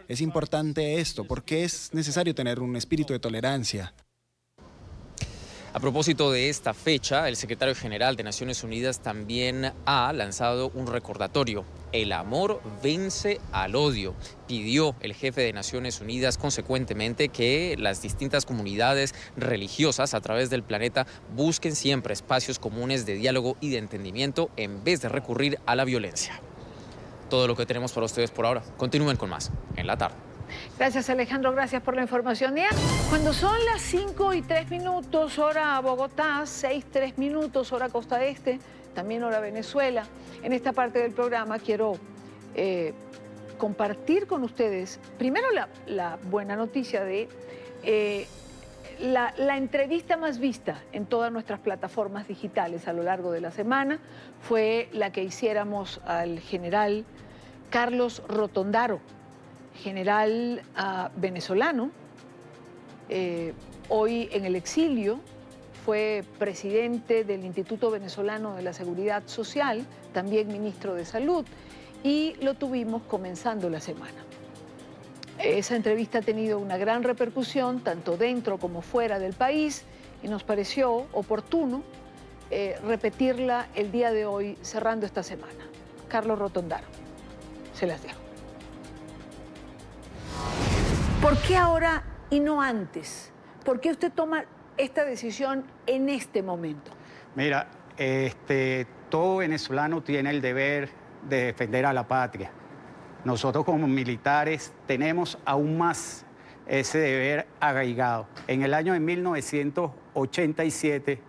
Es importante esto porque es necesario tener un espíritu de tolerancia. A propósito de esta fecha, el secretario general de Naciones Unidas también ha lanzado un recordatorio. El amor vence al odio. Pidió el jefe de Naciones Unidas consecuentemente que las distintas comunidades religiosas a través del planeta busquen siempre espacios comunes de diálogo y de entendimiento en vez de recurrir a la violencia. Todo lo que tenemos para ustedes por ahora. Continúen con más en la tarde. Gracias, Alejandro, gracias por la información. Cuando son las 5:03, hora Bogotá, 6:03, hora Costa Este, también hora Venezuela. En esta parte del programa quiero compartir con ustedes, primero la buena noticia de la entrevista más vista en todas nuestras plataformas digitales a lo largo de la semana fue la que hiciéramos al general Carlos Rotondaro, general venezolano, hoy en el exilio, fue presidente del Instituto Venezolano de la Seguridad Social, también ministro de Salud, y lo tuvimos comenzando la semana. Esa entrevista ha tenido una gran repercusión, tanto dentro como fuera del país, y nos pareció oportuno repetirla el día de hoy, cerrando esta semana. Carlos Rotondaro, se las dejo. ¿Por qué ahora y no antes? ¿Por qué usted toma esta decisión en este momento? Mira, todo venezolano tiene el deber de defender a la patria. Nosotros como militares tenemos aún más ese deber arraigado. En el año de 1987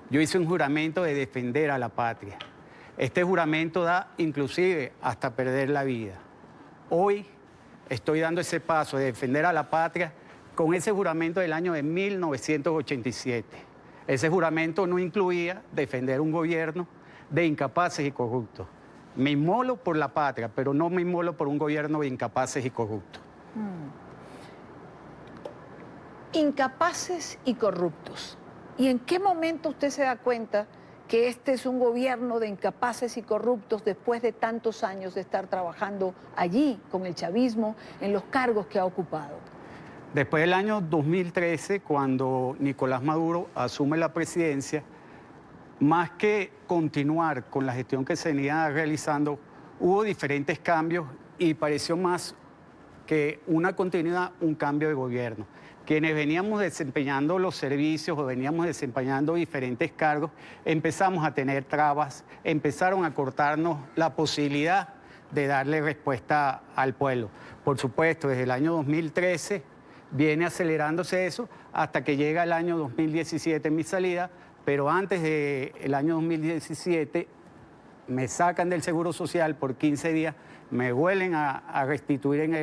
yo hice un juramento de defender a la patria. Este juramento da inclusive hasta perder la vida. Hoy estoy dando ese paso de defender a la patria con ese juramento del año de 1987. Ese juramento no incluía defender un gobierno de incapaces y corruptos. Me inmolo por la patria, pero no me inmolo por un gobierno de incapaces y corruptos. Incapaces y corruptos. ¿Y en qué momento usted se da cuenta que este es un gobierno de incapaces y corruptos después de tantos años de estar trabajando allí con el chavismo en los cargos que ha ocupado? Después del año 2013, cuando Nicolás Maduro asume la presidencia, más que continuar con la gestión que se venía realizando, hubo diferentes cambios y pareció más que una continuidad, un cambio de gobierno. Quienes veníamos desempeñando los servicios o veníamos desempeñando diferentes cargos, empezamos a tener trabas, empezaron a cortarnos la posibilidad de darle respuesta al pueblo. Por supuesto, desde el año 2013 viene acelerándose eso hasta que llega el año 2017 mi salida, pero antes del año 2017 me sacan del Seguro Social por 15 días, me vuelven a restituir en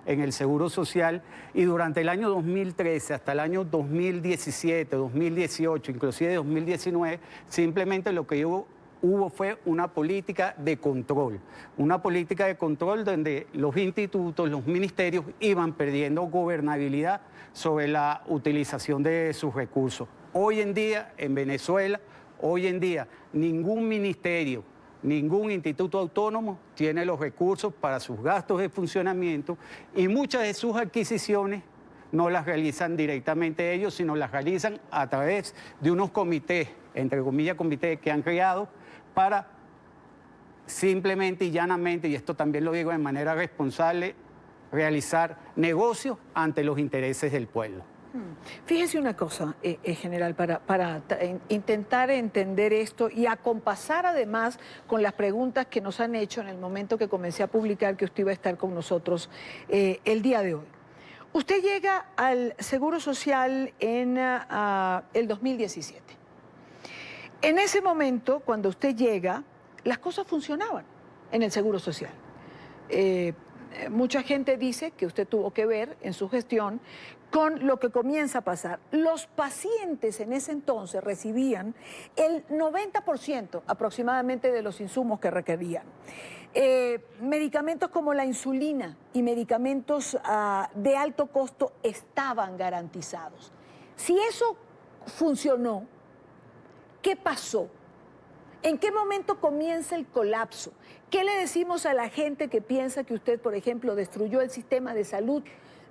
el Seguro Social y durante el año 2013 hasta el año 2017, 2018, inclusive 2019, simplemente lo que hubo fue una política de control donde los institutos, los ministerios iban perdiendo gobernabilidad sobre la utilización de sus recursos. Hoy en día, en Venezuela, ningún ministerio, ningún instituto autónomo tiene los recursos para sus gastos de funcionamiento y muchas de sus adquisiciones no las realizan directamente ellos, sino las realizan a través de unos comités, entre comillas comités que han creado para simplemente y llanamente, y esto también lo digo de manera responsable, realizar negocios ante los intereses del pueblo. Fíjese una cosa, general, para intentar entender esto y acompasar además con las preguntas que nos han hecho en el momento que comencé a publicar que usted iba a estar con nosotros el día de hoy. Usted llega al Seguro Social en el 2017. En ese momento, cuando usted llega, las cosas funcionaban en el Seguro Social. Mucha gente dice que usted tuvo que ver en su gestión con lo que comienza a pasar. Los pacientes en ese entonces recibían el 90% aproximadamente de los insumos que requerían. Medicamentos como la insulina y medicamentos de alto costo estaban garantizados. Si eso funcionó, ¿qué pasó? ¿En qué momento comienza el colapso? ¿Qué le decimos a la gente que piensa que usted, por ejemplo, destruyó el sistema de salud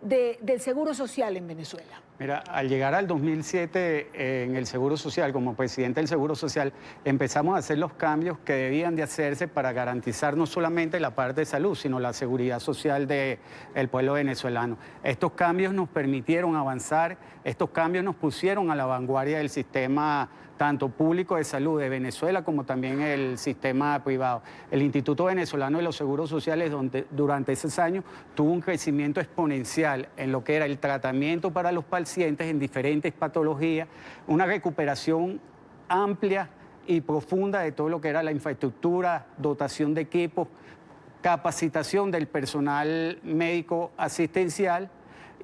del Seguro Social en Venezuela? Mira, al llegar al 2007 en el Seguro Social, como presidente del Seguro Social, empezamos a hacer los cambios que debían de hacerse para garantizar no solamente la parte de salud, sino la seguridad social del pueblo venezolano. Estos cambios nos permitieron avanzar, estos cambios nos pusieron a la vanguardia del sistema tanto público de salud de Venezuela como también el sistema privado. El Instituto Venezolano de los Seguros Sociales durante esos años tuvo un crecimiento exponencial en lo que era el tratamiento para los pacientes en diferentes patologías, una recuperación amplia y profunda de todo lo que era la infraestructura, dotación de equipos, capacitación del personal médico asistencial,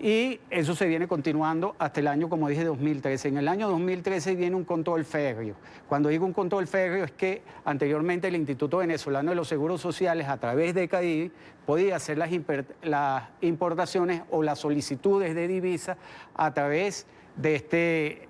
y eso se viene continuando hasta el año, como dije, 2013. En el año 2013 viene un control férreo. Cuando digo un control férreo es que anteriormente el Instituto Venezolano de los Seguros Sociales, a través de CADIVI, podía hacer las importaciones o las solicitudes de divisas a través de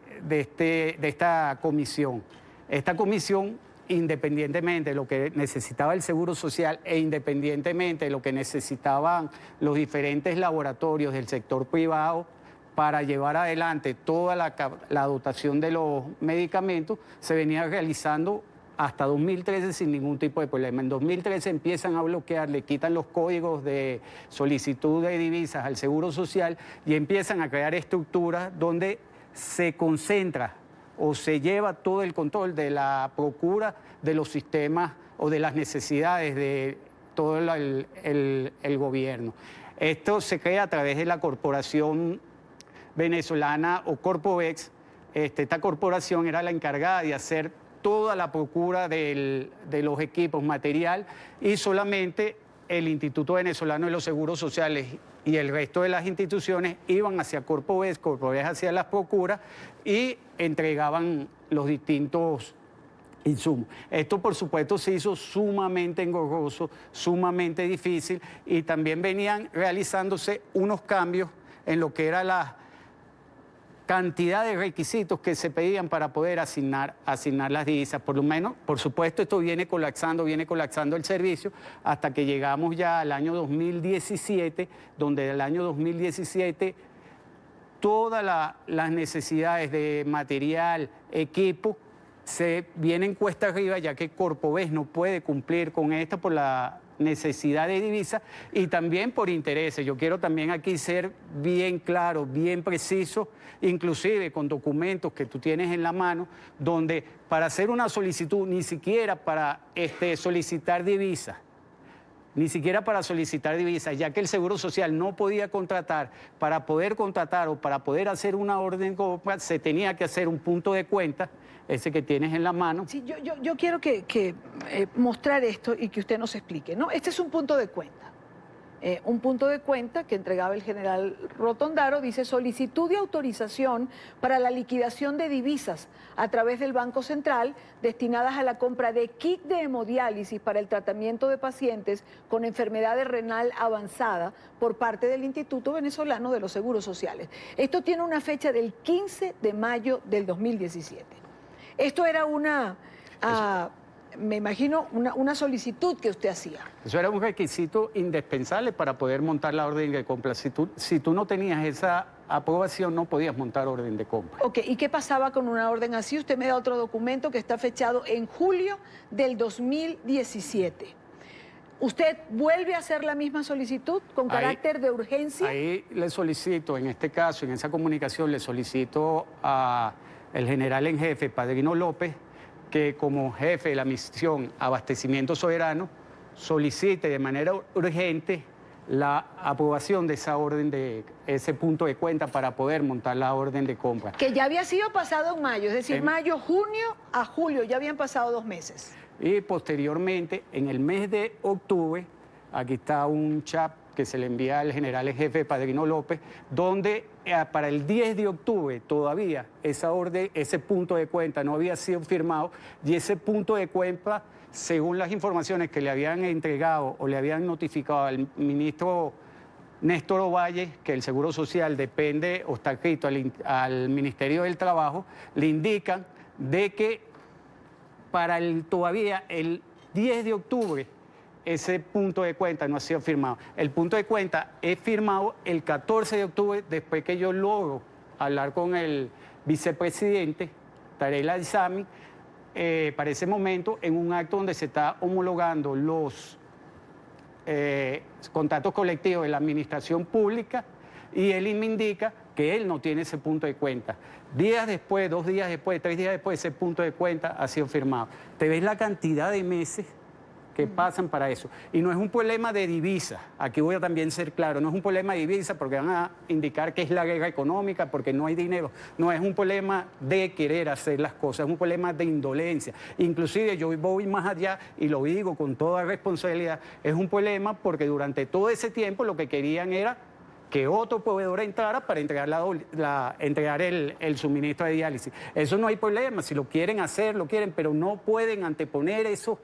esta comisión. Esta comisión, independientemente de lo que necesitaba el Seguro Social e independientemente de lo que necesitaban los diferentes laboratorios del sector privado para llevar adelante toda la dotación de los medicamentos, se venía realizando hasta 2013 sin ningún tipo de problema. En 2013 empiezan a bloquear, le quitan los códigos de solicitud de divisas al Seguro Social y empiezan a crear estructuras donde se concentra o se lleva todo el control de la procura de los sistemas o de las necesidades de todo el gobierno. Esto se crea a través de la corporación venezolana o Corpovex. Esta corporación era la encargada de hacer toda la procura de los equipos, material, y solamente el Instituto Venezolano de los Seguros Sociales y el resto de las instituciones iban hacia Corpovex, Corpovex hacia las procuras y entregaban los distintos insumos. Esto, por supuesto, se hizo sumamente engorroso, sumamente difícil, y también venían realizándose unos cambios en lo que era la cantidad de requisitos que se pedían para poder asignar las divisas. Por lo menos, por supuesto, esto viene colapsando el servicio hasta que llegamos ya al año 2017, donde del año 2017 todas las necesidades de material, equipo, se vienen cuesta arriba, ya que Corpovex no puede cumplir con esto por la necesidad de divisas y también por intereses. Yo quiero también aquí ser bien claro, bien preciso, inclusive con documentos que tú tienes en la mano, donde para hacer una solicitud, ni siquiera para solicitar divisas, ya que el Seguro Social no podía contratar, para poder contratar o para poder hacer una orden de compra, se tenía que hacer un punto de cuenta, ese que tienes en la mano. Sí, yo quiero que mostrar esto y que usted nos explique, ¿no? Este es un punto de cuenta. Un punto de cuenta que entregaba el general Rotondaro, dice: solicitud de autorización para la liquidación de divisas a través del Banco Central destinadas a la compra de kit de hemodiálisis para el tratamiento de pacientes con enfermedad renal avanzada por parte del Instituto Venezolano de los Seguros Sociales. Esto tiene una fecha del 15 de mayo del 2017. Esto era me imagino, una solicitud que usted hacía. Eso era un requisito indispensable para poder montar la orden de compra. Si tú no tenías esa aprobación, no podías montar orden de compra. Ok, ¿y qué pasaba con una orden así? Usted me da otro documento que está fechado en julio del 2017. ¿Usted vuelve a hacer la misma solicitud con carácter de urgencia? Ahí le solicito, en este caso, en esa comunicación, le solicito al general en jefe, Padrino López, que como jefe de la misión Abastecimiento Soberano solicite de manera urgente la aprobación de esa orden, de ese punto de cuenta para poder montar la orden de compra. Que ya había sido pasado en mayo, es decir, mayo, junio a julio, ya habían pasado 2 meses. Y posteriormente, en el mes de octubre, aquí está un chat que se le envía al general en jefe Padrino López, donde para el 10 de octubre todavía esa orden, ese punto de cuenta no había sido firmado, y ese punto de cuenta, según las informaciones que le habían entregado o le habían notificado al ministro Néstor Ovalle, que el Seguro Social depende o está adscrito al Ministerio del Trabajo, le indican de que para todavía el 10 de octubre ese punto de cuenta no ha sido firmado. El punto de cuenta es firmado el 14 de octubre, después que yo logro hablar con el vicepresidente, Tarek El-Aissami, para ese momento, en un acto donde se está homologando los contratos colectivos de la administración pública, y él me indica que él no tiene ese punto de cuenta. Días después, 2 días después, 3 días después, ese punto de cuenta ha sido firmado. Te ves la cantidad de meses que pasan para eso. Y no es un problema de divisa, aquí voy a también ser claro, no es un problema de divisa porque van a indicar que es la guerra económica, porque no hay dinero. No, es un problema de querer hacer las cosas, es un problema de indolencia. Inclusive yo voy más allá y lo digo con toda responsabilidad, es un problema porque durante todo ese tiempo lo que querían era que otro proveedor entrara para entregar, entregar el suministro de diálisis. Eso no hay problema, si lo quieren hacer, lo quieren, pero no pueden anteponer esos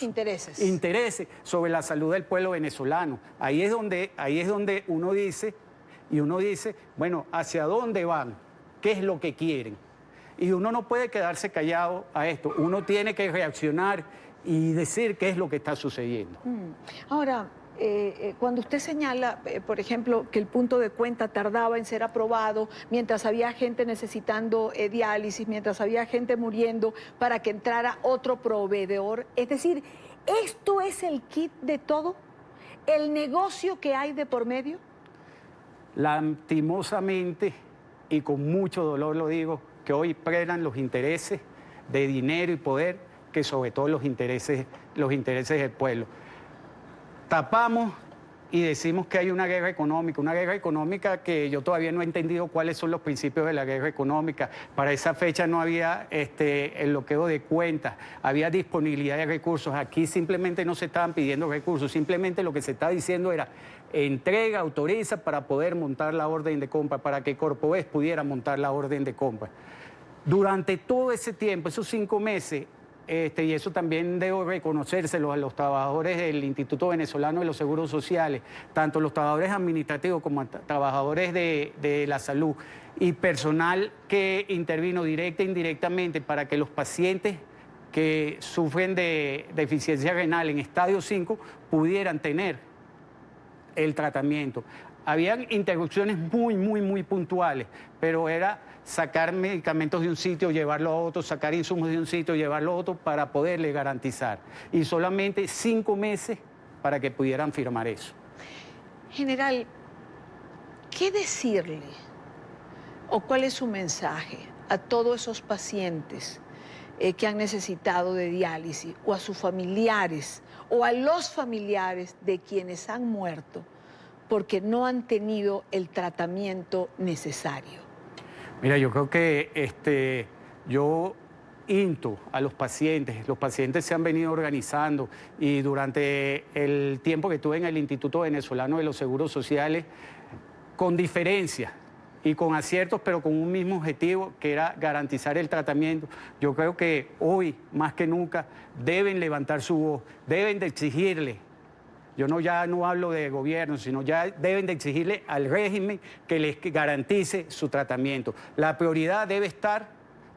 intereses sobre la salud del pueblo venezolano. Ahí es donde uno dice, bueno, ¿hacia dónde van? ¿Qué es lo que quieren? Y uno no puede quedarse callado a esto, uno tiene que reaccionar y decir qué es lo que está sucediendo. Ahora, cuando usted señala, por ejemplo, que el punto de cuenta tardaba en ser aprobado mientras había gente necesitando diálisis, mientras había gente muriendo para que entrara otro proveedor, es decir, ¿esto es el kit de todo? ¿El negocio que hay de por medio? Lastimosamente, y con mucho dolor lo digo, que hoy predan los intereses de dinero y poder que sobre todo los intereses del pueblo. Tapamos y decimos que hay una guerra económica que yo todavía no he entendido cuáles son los principios de la guerra económica. Para esa fecha no había el bloqueo de cuentas, había disponibilidad de recursos. Aquí simplemente no se estaban pidiendo recursos, simplemente lo que se estaba diciendo era entrega, autoriza para poder montar la orden de compra, para que Corpoves pudiera montar la orden de compra. Durante todo ese tiempo, esos 5 meses, y eso también debo reconocérselo a los trabajadores del Instituto Venezolano de los Seguros Sociales, tanto los trabajadores administrativos como trabajadores de la salud y personal que intervino directa e indirectamente para que los pacientes que sufren de deficiencia renal en estadio 5 pudieran tener el tratamiento. Habían interrupciones muy puntuales, pero era sacar medicamentos de un sitio, llevarlo a otro, sacar insumos de un sitio, llevarlo a otro para poderle garantizar. Y solamente 5 meses para que pudieran firmar eso. General, ¿qué decirle o cuál es su mensaje a todos esos pacientes que han necesitado de diálisis o a sus familiares o a los familiares de quienes han muerto porque no han tenido el tratamiento necesario? Mira, yo creo que yo insto a los pacientes se han venido organizando y durante el tiempo que estuve en el Instituto Venezolano de los Seguros Sociales, con diferencias y con aciertos, pero con un mismo objetivo, que era garantizar el tratamiento. Yo creo que hoy, más que nunca, deben levantar su voz, deben de exigirle. Ya no hablo de gobierno, sino ya deben de exigirle al régimen que les garantice su tratamiento. La prioridad debe estar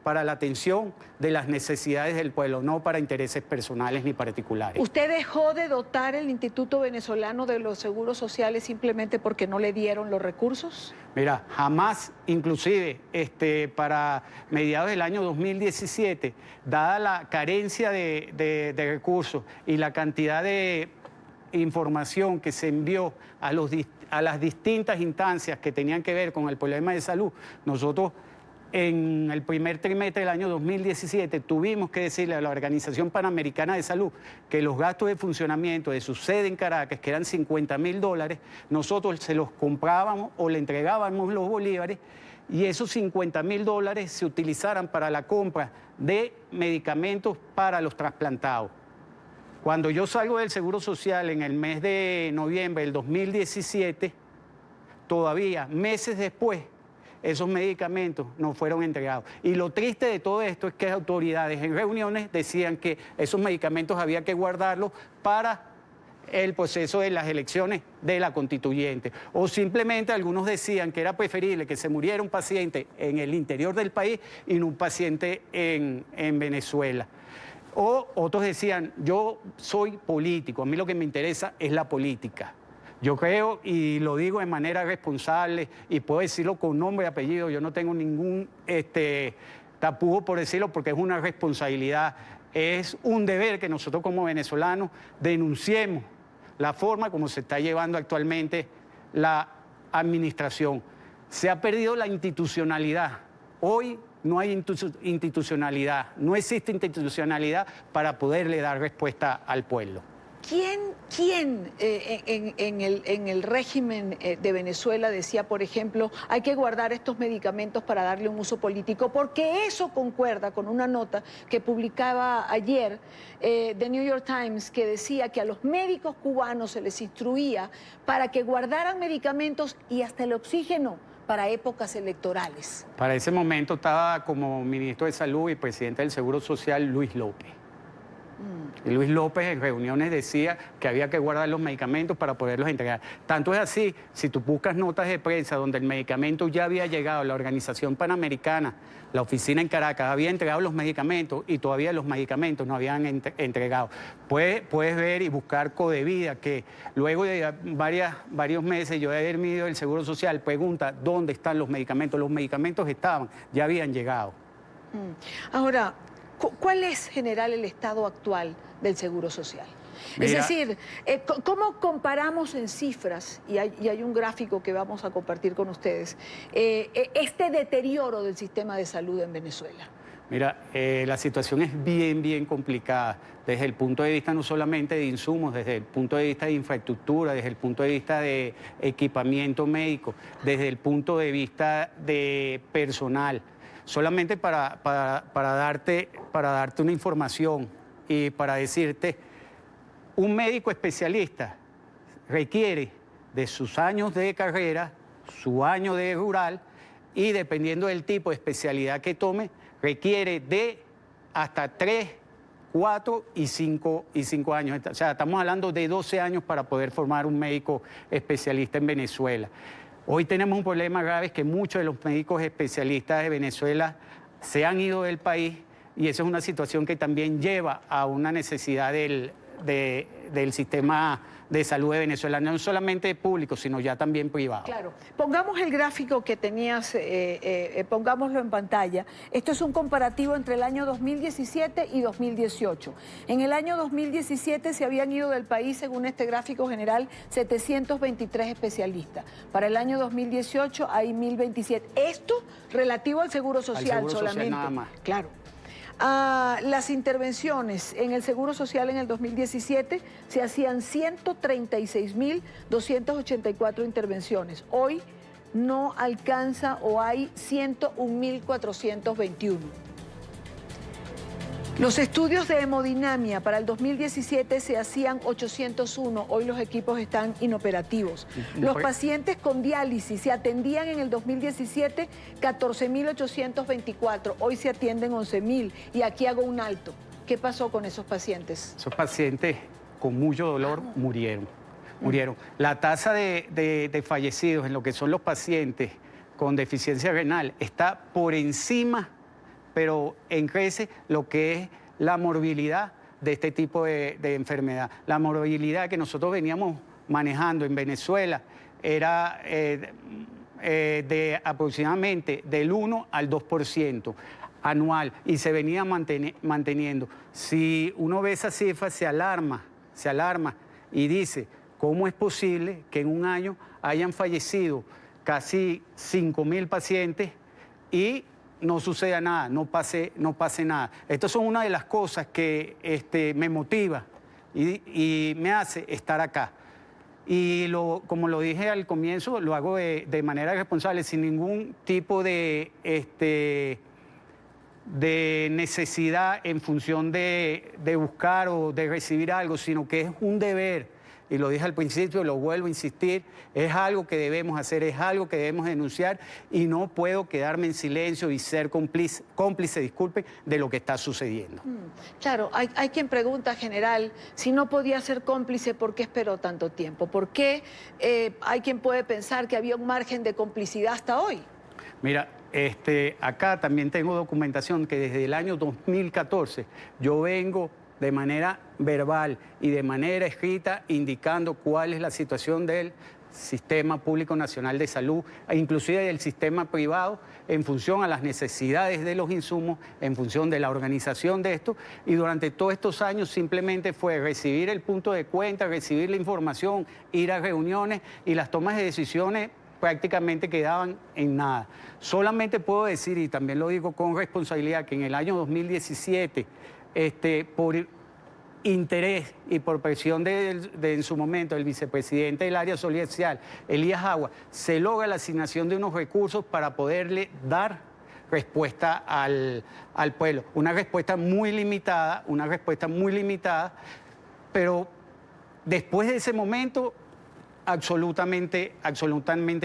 para la atención de las necesidades del pueblo, no para intereses personales ni particulares. ¿Usted dejó de dotar el Instituto Venezolano de los Seguros Sociales simplemente porque no le dieron los recursos? Mira, jamás, inclusive para mediados del año 2017, dada la carencia de recursos y la cantidad de información que se envió a las distintas instancias que tenían que ver con el problema de salud, nosotros en el primer trimestre del año 2017 tuvimos que decirle a la Organización Panamericana de Salud que los gastos de funcionamiento de su sede en Caracas, que eran $50.000, nosotros se los comprábamos o le entregábamos los bolívares y esos $50.000 se utilizaran para la compra de medicamentos para los trasplantados. Cuando yo salgo del Seguro Social en el mes de noviembre del 2017, todavía meses después, esos medicamentos no fueron entregados. Y lo triste de todo esto es que las autoridades en reuniones decían que esos medicamentos había que guardarlos para el proceso de las elecciones de la constituyente. O simplemente algunos decían que era preferible que se muriera un paciente en el interior del país y no un paciente en Venezuela. O otros decían, yo soy político, a mí lo que me interesa es la política. Yo creo, y lo digo de manera responsable, y puedo decirlo con nombre y apellido, yo no tengo ningún tapujo por decirlo, porque es una responsabilidad, es un deber que nosotros como venezolanos denunciemos la forma como se está llevando actualmente la administración. Se ha perdido la institucionalidad. Hoy no hay institucionalidad, no existe institucionalidad para poderle dar respuesta al pueblo. ¿Quién en el régimen de Venezuela decía, por ejemplo, hay que guardar estos medicamentos para darle un uso político? Porque eso concuerda con una nota que publicaba ayer The New York Times, que decía que a los médicos cubanos se les instruía para que guardaran medicamentos y hasta el oxígeno para épocas electorales. Para ese momento estaba como ministro de Salud y presidente del Seguro Social Luis López. Y Luis López en reuniones decía que había que guardar los medicamentos para poderlos entregar. Tanto es así, si tú buscas notas de prensa donde el medicamento ya había llegado a la Organización Panamericana, la oficina en Caracas había entregado los medicamentos y todavía los medicamentos no habían entregado. Puedes ver y buscar Codevida, que luego de varios meses yo de haber medido el Seguro Social, pregunta dónde están los medicamentos. Los medicamentos estaban, ya habían llegado. Ahora, ¿cuál es, general, el estado actual del Seguro Social? Mira, es decir, ¿cómo comparamos en cifras, y hay un gráfico que vamos a compartir con ustedes, este deterioro del sistema de salud en Venezuela? Mira, la situación es bien complicada desde el punto de vista no solamente de insumos, desde el punto de vista de infraestructura, desde el punto de vista de equipamiento médico, desde el punto de vista de personal. Solamente para darte una información y para decirte, un médico especialista requiere de sus años de carrera, su año de rural, y dependiendo del tipo de especialidad que tome, requiere de hasta 3, 4 y 5 años. O sea, estamos hablando de 12 años para poder formar un médico especialista en Venezuela. Hoy tenemos un problema grave, es que muchos de los médicos especialistas de Venezuela se han ido del país y esa es una situación que también lleva a una necesidad del sistema de salud de Venezuela, no solamente público, sino ya también privado. Claro. Pongamos el gráfico que tenías, pongámoslo en pantalla. Esto es un comparativo entre el año 2017 y 2018. En el año 2017 se habían ido del país, según este gráfico general, 723 especialistas. Para el año 2018 hay 1027. Esto relativo al Seguro Social solamente. Social nada más. Claro. Las intervenciones en el Seguro Social en el 2017 se hacían 136.284 intervenciones. Hoy no alcanza o hay 101.421. Los estudios de hemodinamia para el 2017 se hacían 801, hoy los equipos están inoperativos. Los pacientes con diálisis se atendían en el 2017 14.824, hoy se atienden 11.000 y aquí hago un alto. ¿Qué pasó con esos pacientes? Esos pacientes con mucho dolor murieron. La tasa de fallecidos en lo que son los pacientes con deficiencia renal está por encima, pero crece lo que es la morbilidad de este tipo de enfermedad. La morbilidad que nosotros veníamos manejando en Venezuela era de aproximadamente del 1 al 2% anual y se venía manteniendo. Si uno ve esa cifra, se alarma y dice, ¿cómo es posible que en un año hayan fallecido casi 5.000 pacientes y no suceda nada, no pase nada? Estas son una de las cosas que me motiva y me hace estar acá. Y como lo dije al comienzo, lo hago de manera responsable, sin ningún tipo de necesidad en función de buscar o de recibir algo, sino que es un deber. y lo dije al principio, lo vuelvo a insistir, es algo que debemos hacer, es algo que debemos denunciar y no puedo quedarme en silencio y ser cómplice, disculpe, de lo que está sucediendo. Claro, hay quien pregunta, general, si no podía ser cómplice, ¿por qué esperó tanto tiempo? ¿Por qué hay quien puede pensar que había un margen de complicidad hasta hoy? Mira, acá también tengo documentación que desde el año 2014 yo vengo de manera verbal y de manera escrita indicando cuál es la situación del Sistema Público Nacional de Salud, e inclusive del sistema privado, en función a las necesidades de los insumos, en función de la organización de esto, y durante todos estos años simplemente fue recibir el punto de cuenta, recibir la información, ir a reuniones y las tomas de decisiones prácticamente quedaban en nada. Solamente puedo decir, y también lo digo con responsabilidad, que en el año 2017, por interés y por presión de en su momento el vicepresidente del área social, Elías Agua, se logra la asignación de unos recursos para poderle dar respuesta al pueblo. Una respuesta muy limitada, pero después de ese momento, absolutamente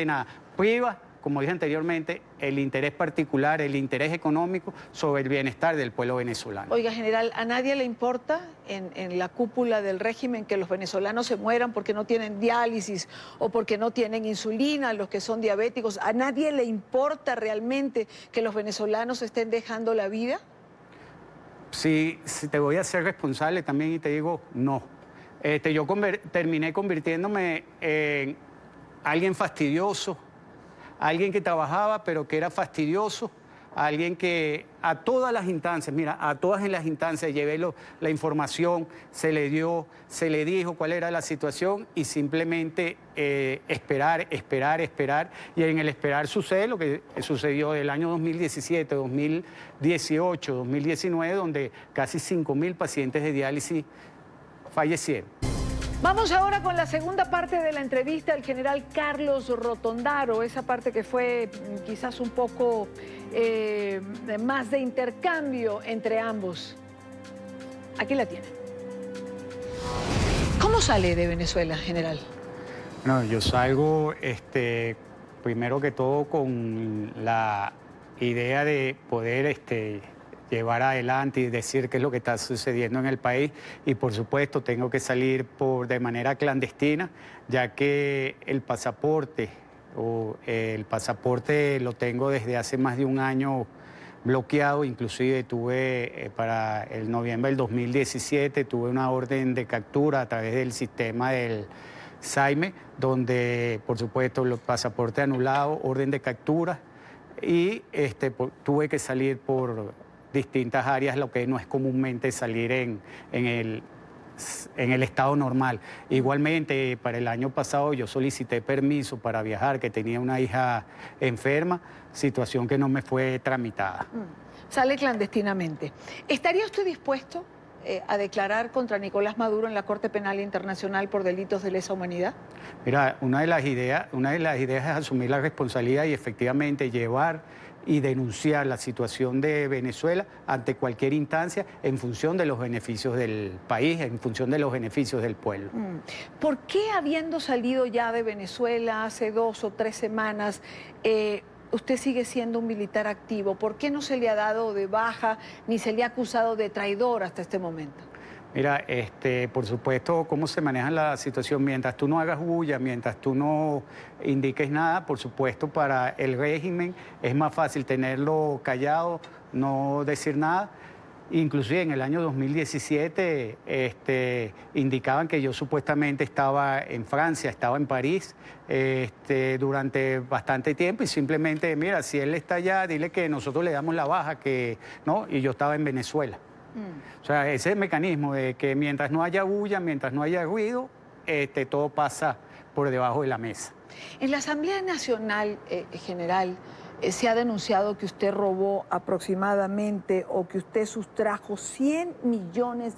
nada. Priva, como dije anteriormente, el interés particular, el interés económico sobre el bienestar del pueblo venezolano. Oiga, general, ¿a nadie le importa en la cúpula del régimen que los venezolanos se mueran porque no tienen diálisis o porque no tienen insulina, los que son diabéticos? ¿A nadie le importa realmente que los venezolanos estén dejando la vida? Sí, te voy a ser responsable también y te digo no. Yo terminé convirtiéndome en alguien fastidioso, alguien que trabajaba pero que era fastidioso, alguien que a todas las instancias, mira, a todas las instancias llevé la información, se le dijo cuál era la situación y simplemente esperar. Y en el esperar sucede lo que sucedió del año 2017, 2018, 2019, donde casi 5.000 pacientes de diálisis fallecieron. Vamos ahora con la segunda parte de la entrevista al general Carlos Rotondaro, esa parte que fue quizás un poco más de intercambio entre ambos. Aquí la tienen. ¿Cómo sale de Venezuela, general? No, yo salgo primero que todo con la idea de poder llevar adelante y decir qué es lo que está sucediendo en el país y por supuesto tengo que salir de manera clandestina ya que el pasaporte lo tengo desde hace más de un año bloqueado, inclusive tuve para el noviembre del 2017 tuve una orden de captura a través del sistema del SAIME donde por supuesto los pasaportes anulados, orden de captura y tuve que salir por distintas áreas, lo que no es comúnmente salir en el estado normal. Igualmente, para el año pasado yo solicité permiso para viajar, que tenía una hija enferma, situación que no me fue tramitada. Sale clandestinamente. ¿Estaría usted dispuesto a declarar contra Nicolás Maduro en la Corte Penal Internacional por delitos de lesa humanidad? Mira, una de las ideas es asumir la responsabilidad y efectivamente llevar y denunciar la situación de Venezuela ante cualquier instancia en función de los beneficios del país, en función de los beneficios del pueblo. ¿Por qué habiendo salido ya de Venezuela hace 2 o 3 semanas, usted sigue siendo un militar activo? ¿Por qué no se le ha dado de baja ni se le ha acusado de traidor hasta este momento? Mira, por supuesto, cómo se maneja la situación, mientras tú no hagas bulla, mientras tú no indiques nada, por supuesto, para el régimen es más fácil tenerlo callado, no decir nada. Inclusive en el año 2017 indicaban que yo supuestamente estaba en Francia, estaba en París durante bastante tiempo y simplemente, mira, si él está allá, dile que nosotros le damos la baja, ¿no? Y yo estaba en Venezuela. O sea, ese mecanismo de que mientras no haya bulla, mientras no haya ruido, todo pasa por debajo de la mesa. En la Asamblea Nacional, general, se ha denunciado que usted robó aproximadamente o que usted sustrajo $100 millones.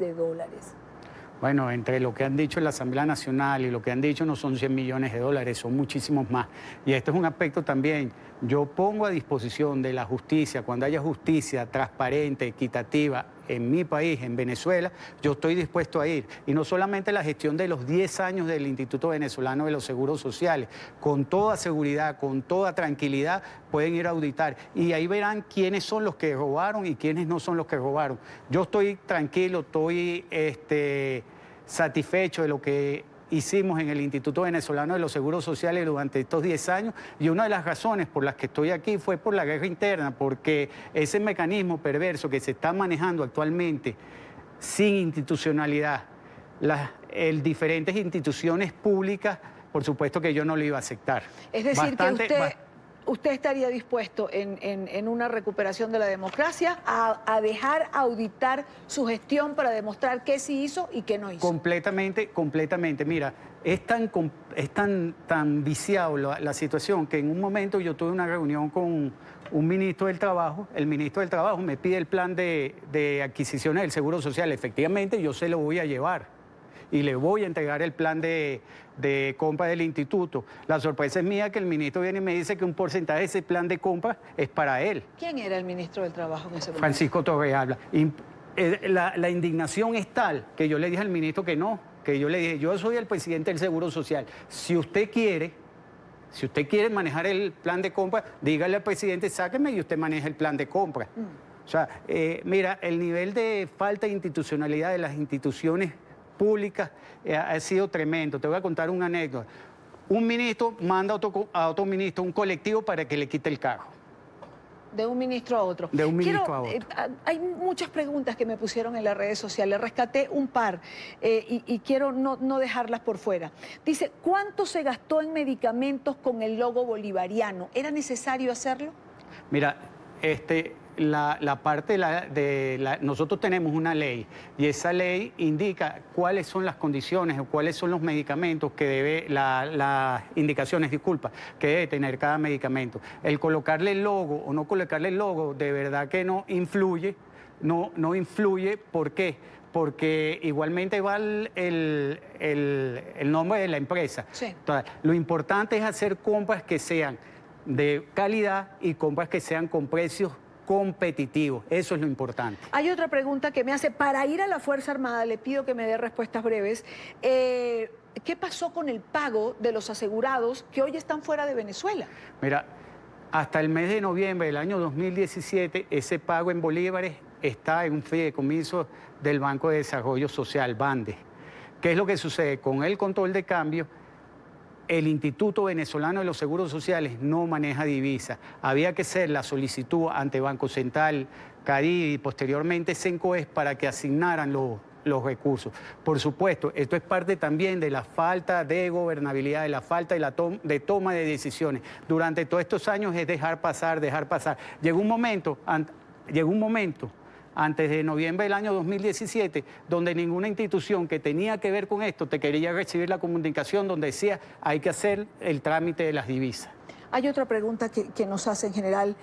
Bueno, entre lo que han dicho en la Asamblea Nacional y lo que han dicho no son $100 millones, son muchísimos más. Y este es un aspecto también Yo pongo a disposición de la justicia, cuando haya justicia transparente, equitativa en mi país, en Venezuela, yo estoy dispuesto a ir. Y no solamente la gestión de los 10 años del Instituto Venezolano de los Seguros Sociales, con toda seguridad, con toda tranquilidad, pueden ir a auditar. Y ahí verán quiénes son los que robaron y quiénes no son los que robaron. Yo estoy tranquilo, estoy satisfecho de lo que hicimos en el Instituto Venezolano de los Seguros Sociales durante estos 10 años, y una de las razones por las que estoy aquí fue por la guerra interna, porque ese mecanismo perverso que se está manejando actualmente sin institucionalidad, las diferentes instituciones públicas, por supuesto que yo no lo iba a aceptar. Es decir, que usted estaría dispuesto en una recuperación de la democracia a dejar auditar su gestión para demostrar qué sí hizo y qué no hizo. Completamente, completamente. Mira, es tan viciado la situación que en un momento yo tuve una reunión con un ministro del Trabajo. El ministro del Trabajo me pide el plan de adquisiciones del Seguro Social. Efectivamente, yo se lo voy a llevar y le voy a entregar el plan de compra del instituto. La sorpresa es mía que el ministro viene y me dice que un porcentaje de ese plan de compra es para él. ¿Quién era el ministro del Trabajo en ese momento? Francisco Torrealba. La indignación es tal que yo le dije al ministro que no, que yo le dije, yo soy el presidente del Seguro Social. Si usted quiere manejar el plan de compra, dígale al presidente, sáqueme y usted maneja el plan de compra. O sea, mira, el nivel de falta de institucionalidad de las instituciones públicas ha sido tremendo. Te voy a contar una anécdota. Un ministro manda a otro ministro, un colectivo, para que le quite el carro. De un ministro a otro. De un ministro a otro. Hay muchas preguntas que me pusieron en las redes sociales. Rescaté un par y quiero no dejarlas por fuera. Dice, ¿cuánto se gastó en medicamentos con el logo bolivariano? ¿Era necesario hacerlo? Mira, nosotros tenemos una ley y esa ley indica cuáles son las condiciones o cuáles son los medicamentos que debe, las indicaciones, disculpa, que debe tener cada medicamento. El colocarle el logo o no colocarle el logo de verdad que no influye, no influye. ¿Por qué? Porque igualmente va el nombre de la empresa. Sí. Entonces, lo importante es hacer compras que sean de calidad y compras que sean con precios competitivos. Eso es lo importante. Hay otra pregunta que me hace, para ir a la Fuerza Armada, le pido que me dé respuestas breves. ¿Qué pasó con el pago de los asegurados que hoy están fuera de Venezuela? Mira, hasta el mes de noviembre del año 2017, ese pago en bolívares está en un fideicomiso del Banco de Desarrollo Social, BANDE. ¿Qué es lo que sucede? Con el control de cambio, el Instituto Venezolano de los Seguros Sociales no maneja divisas. Había que hacer la solicitud ante Banco Central, Caribe y posteriormente Sencoes para que asignaran los recursos. Por supuesto, esto es parte también de la falta de gobernabilidad, de la falta de toma de decisiones. Durante todos estos años es dejar pasar. Llegó un momento antes de noviembre del año 2017, donde ninguna institución que tenía que ver con esto te quería recibir la comunicación donde decía hay que hacer el trámite de las divisas. Hay otra pregunta que nos hace en general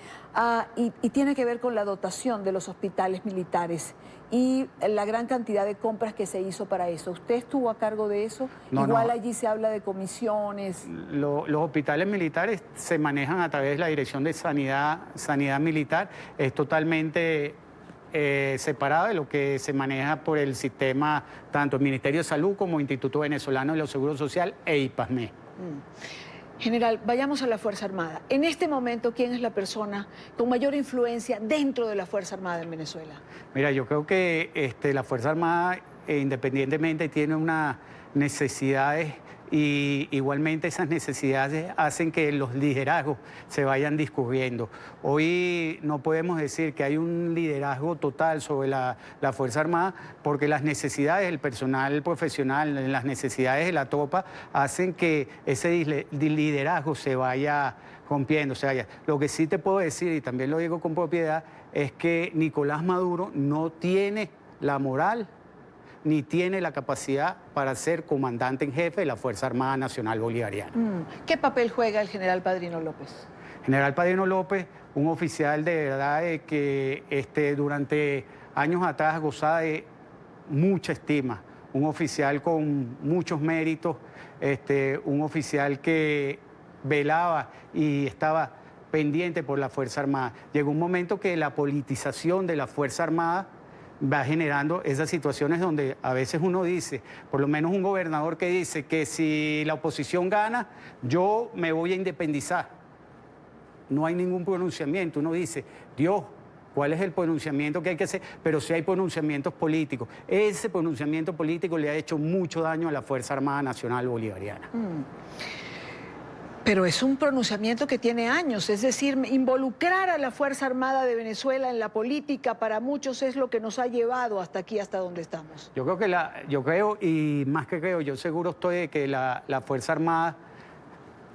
y tiene que ver con la dotación de los hospitales militares y la gran cantidad de compras que se hizo para eso. ¿Usted estuvo a cargo de eso? Igual allí se habla de comisiones. Los hospitales militares se manejan a través de la Dirección de Sanidad Militar. Es totalmente separado de lo que se maneja por el sistema, tanto el Ministerio de Salud como Instituto Venezolano de los Seguros Social e IPASME. General, vayamos a la Fuerza Armada. En este momento, ¿quién es la persona con mayor influencia dentro de la Fuerza Armada en Venezuela? Mira, yo creo que la Fuerza Armada, independientemente, tiene unas necesidades y igualmente esas necesidades hacen que los liderazgos se vayan discurriendo. Hoy no podemos decir que hay un liderazgo total sobre la Fuerza Armada porque las necesidades del personal profesional, las necesidades de la tropa hacen que ese liderazgo se vaya rompiendo. O sea, lo que sí te puedo decir, y también lo digo con propiedad, es que Nicolás Maduro no tiene la moral ni tiene la capacidad para ser comandante en jefe de la Fuerza Armada Nacional Bolivariana. ¿Qué papel juega el general Padrino López? General Padrino López, un oficial de verdad que durante años atrás gozaba de mucha estima, un oficial con muchos méritos, un oficial que velaba y estaba pendiente por la Fuerza Armada. Llegó un momento que la politización de la Fuerza Armada va generando esas situaciones donde a veces uno dice, por lo menos un gobernador que dice que si la oposición gana, yo me voy a independizar. No hay ningún pronunciamiento. Uno dice, Dios, ¿cuál es el pronunciamiento que hay que hacer? Pero sí hay pronunciamientos políticos. Ese pronunciamiento político le ha hecho mucho daño a la Fuerza Armada Nacional Bolivariana. Pero es un pronunciamiento que tiene años, es decir, involucrar a la Fuerza Armada de Venezuela en la política para muchos es lo que nos ha llevado hasta aquí, hasta donde estamos. Yo creo, y más que creo, yo seguro estoy de que la Fuerza Armada,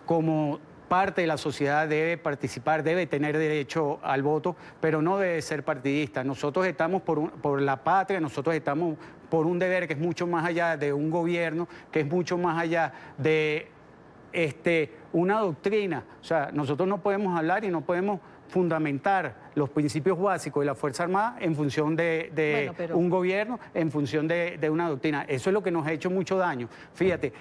como parte de la sociedad, debe participar, debe tener derecho al voto, pero no debe ser partidista. Nosotros estamos por la patria, nosotros estamos por un deber que es mucho más allá de un gobierno, que es mucho más allá de una doctrina. O sea, nosotros no podemos hablar y no podemos fundamentar los principios básicos de la Fuerza Armada en función de un gobierno, en función de una doctrina. Eso es lo que nos ha hecho mucho daño. Fíjate,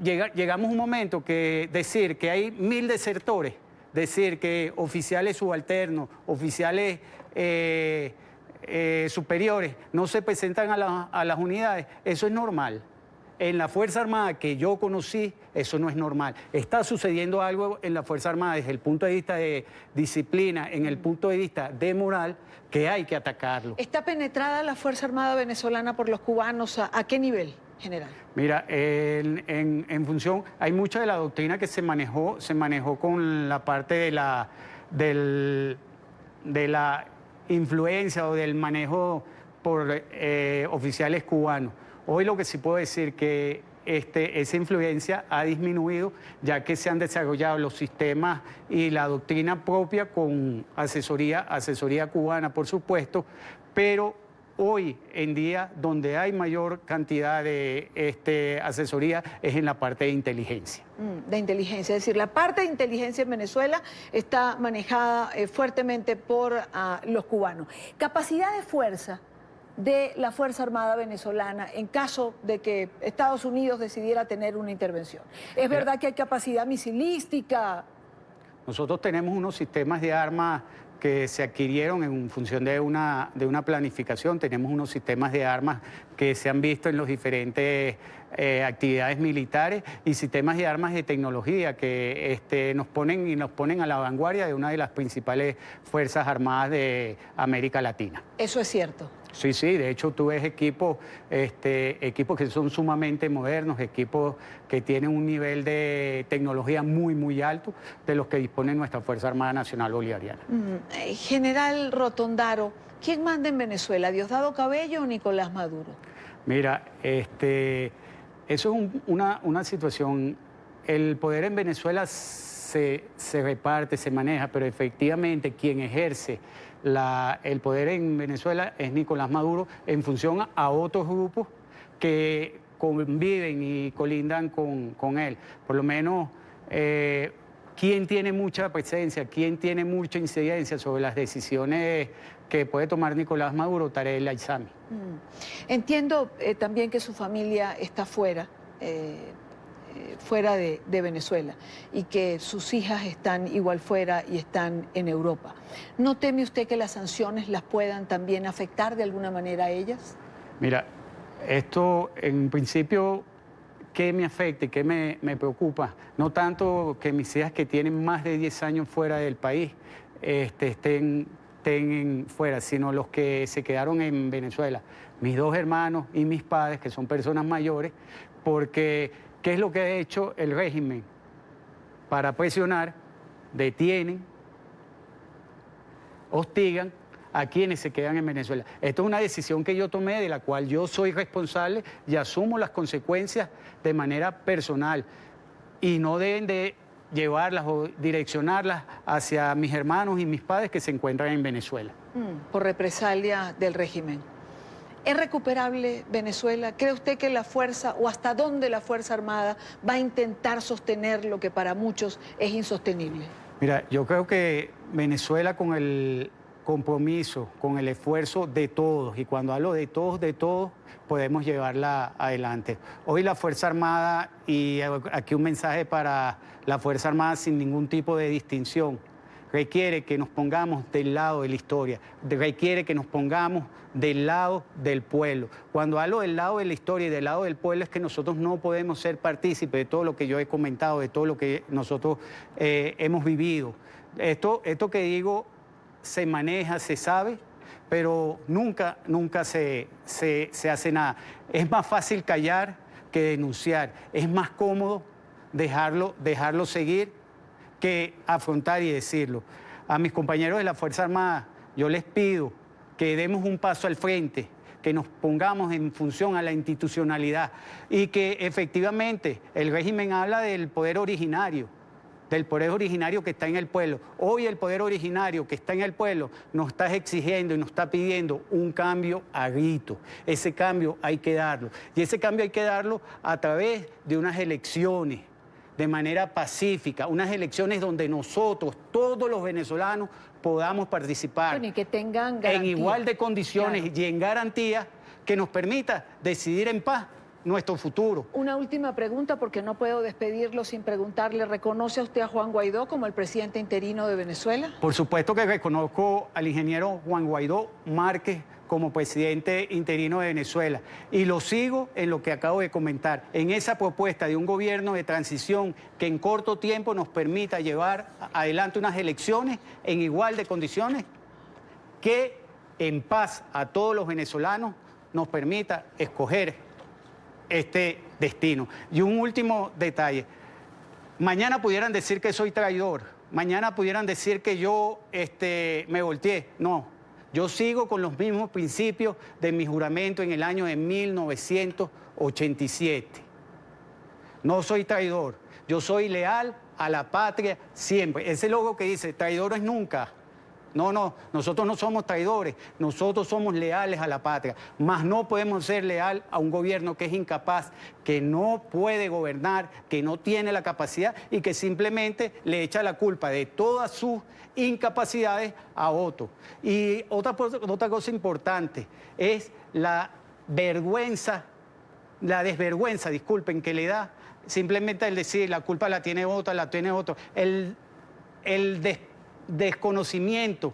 llegamos a un momento que decir que hay 1000 desertores, decir que oficiales subalternos, oficiales superiores no se presentan a las unidades, eso es normal. En la Fuerza Armada que yo conocí, eso no es normal. Está sucediendo algo en la Fuerza Armada desde el punto de vista de disciplina, en el punto de vista de moral, que hay que atacarlo. ¿Está penetrada la Fuerza Armada venezolana por los cubanos? ¿A qué nivel general? Mira, en función, hay mucha de la doctrina que se manejó con la parte de la influencia o del manejo por oficiales cubanos. Hoy lo que sí puedo decir que esa influencia ha disminuido, ya que se han desarrollado los sistemas y la doctrina propia con asesoría cubana, por supuesto, pero hoy en día donde hay mayor cantidad de asesoría es en la parte de inteligencia. De inteligencia, es decir, la parte de inteligencia en Venezuela está manejada fuertemente por los cubanos. Capacidad de fuerza de la Fuerza Armada venezolana en caso de que Estados Unidos decidiera tener una intervención. ¿Es verdad que hay capacidad misilística? Nosotros tenemos unos sistemas de armas que se adquirieron en función de una planificación. Tenemos unos sistemas de armas que se han visto en los diferentes actividades militares y sistemas de armas de tecnología que nos ponen a la vanguardia de una de las principales fuerzas armadas de América Latina. ¿Eso es cierto? Sí, de hecho tú ves equipos que son sumamente modernos, equipos que tienen un nivel de tecnología muy alto de los que dispone nuestra Fuerza Armada Nacional Bolivariana. General Rotondaro, ¿quién manda en Venezuela, Diosdado Cabello o Nicolás Maduro? Mira, eso es una situación. El poder en Venezuela se reparte, se maneja, pero efectivamente quien ejerce el poder en Venezuela es Nicolás Maduro en función a otros grupos que conviven y colindan con él. Por lo menos, ¿quién tiene mucha presencia, quién tiene mucha incidencia sobre las decisiones que puede tomar Nicolás Maduro? Tarek El Aissami. Entiendo también que su familia está fuera de Venezuela y que sus hijas están igual fuera y están en Europa. ¿No teme usted que las sanciones las puedan también afectar de alguna manera a ellas? Mira, esto en principio, ¿qué me afecta y qué me preocupa? No tanto que mis hijas que tienen más de 10 años fuera del país estén fuera, sino los que se quedaron en Venezuela. Mis 2 hermanos y mis padres, que son personas mayores, porque ¿qué es lo que ha hecho el régimen? Para presionar, detienen, hostigan a quienes se quedan en Venezuela. Esto es una decisión que yo tomé, de la cual yo soy responsable y asumo las consecuencias de manera personal. Y no deben de llevarlas o direccionarlas hacia mis hermanos y mis padres que se encuentran en Venezuela. Por represalia del régimen. ¿Es recuperable Venezuela? ¿Cree usted que la fuerza, o hasta dónde la Fuerza Armada va a intentar sostener lo que para muchos es insostenible? Mira, yo creo que Venezuela con compromiso, con el esfuerzo de todos. Y cuando hablo de todos, podemos llevarla adelante. Hoy la Fuerza Armada, y aquí un mensaje para la Fuerza Armada sin ningún tipo de distinción, requiere que nos pongamos del lado de la historia, requiere que nos pongamos del lado del pueblo. Cuando hablo del lado de la historia y del lado del pueblo es que nosotros no podemos ser partícipes de todo lo que yo he comentado, de todo lo que nosotros hemos vivido. Esto que digo se maneja, se sabe, pero nunca se hace nada. Es más fácil callar que denunciar, es más cómodo dejarlo seguir que afrontar y decirlo. A mis compañeros de la Fuerza Armada, yo les pido que demos un paso al frente, que nos pongamos en función a la institucionalidad y que efectivamente el régimen habla del poder originario que está en el pueblo. Hoy el poder originario que está en el pueblo nos está exigiendo y nos está pidiendo un cambio a grito. Ese cambio hay que darlo. Y ese cambio hay que darlo a través de unas elecciones, de manera pacífica, unas elecciones donde nosotros, todos los venezolanos, podamos participar y que tengan garantía, en igual de condiciones, claro, y en garantía que nos permita decidir en paz nuestro futuro. Una última pregunta, porque no puedo despedirlo sin preguntarle, ¿reconoce usted a Juan Guaidó como el presidente interino de Venezuela? Por supuesto que reconozco al ingeniero Juan Guaidó Márquez como presidente interino de Venezuela y lo sigo en lo que acabo de comentar, en esa propuesta de un gobierno de transición que en corto tiempo nos permita llevar adelante unas elecciones en igual de condiciones, que en paz a todos los venezolanos nos permita escoger este destino. Y un último detalle, mañana pudieran decir que soy traidor, mañana pudieran decir que yo me volteé, no. Yo sigo con los mismos principios de mi juramento en el año de 1987. No soy traidor, yo soy leal a la patria siempre. Ese logo que dice, traidores nunca. No, nosotros no somos traidores, nosotros somos leales a la patria. Mas no podemos ser leal a un gobierno que es incapaz, que no puede gobernar, que no tiene la capacidad y que simplemente le echa la culpa de todas sus incapacidades a otro. Y otra cosa importante es la desvergüenza, disculpen, que le da simplemente el decir la culpa la tiene otro, el desconocimiento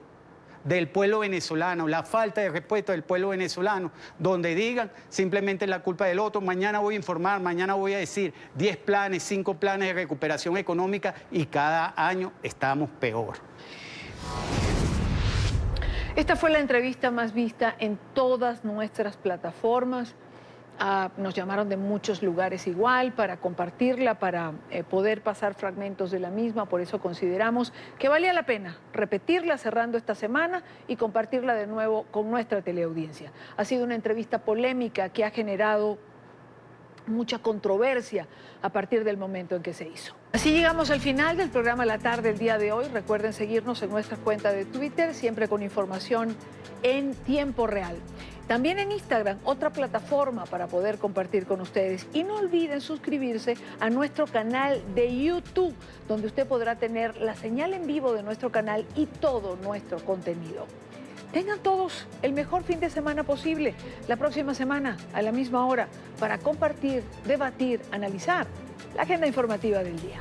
del pueblo venezolano, la falta de respeto del pueblo venezolano, donde digan simplemente la culpa del otro. Mañana voy a informar, mañana voy a decir 10 planes, 5 planes de recuperación económica y cada año estamos peor. Esta fue la entrevista más vista en todas nuestras plataformas. Nos llamaron de muchos lugares igual para compartirla, para poder pasar fragmentos de la misma. Por eso consideramos que valía la pena repetirla cerrando esta semana y compartirla de nuevo con nuestra teleaudiencia. Ha sido una entrevista polémica que ha generado mucha controversia a partir del momento en que se hizo. Así llegamos al final del programa La Tarde del día de hoy. Recuerden seguirnos en nuestra cuenta de Twitter, siempre con información en tiempo real. También en Instagram, otra plataforma para poder compartir con ustedes. Y no olviden suscribirse a nuestro canal de YouTube, donde usted podrá tener la señal en vivo de nuestro canal y todo nuestro contenido. Tengan todos el mejor fin de semana posible. La próxima semana, a la misma hora, para compartir, debatir, analizar la agenda informativa del día.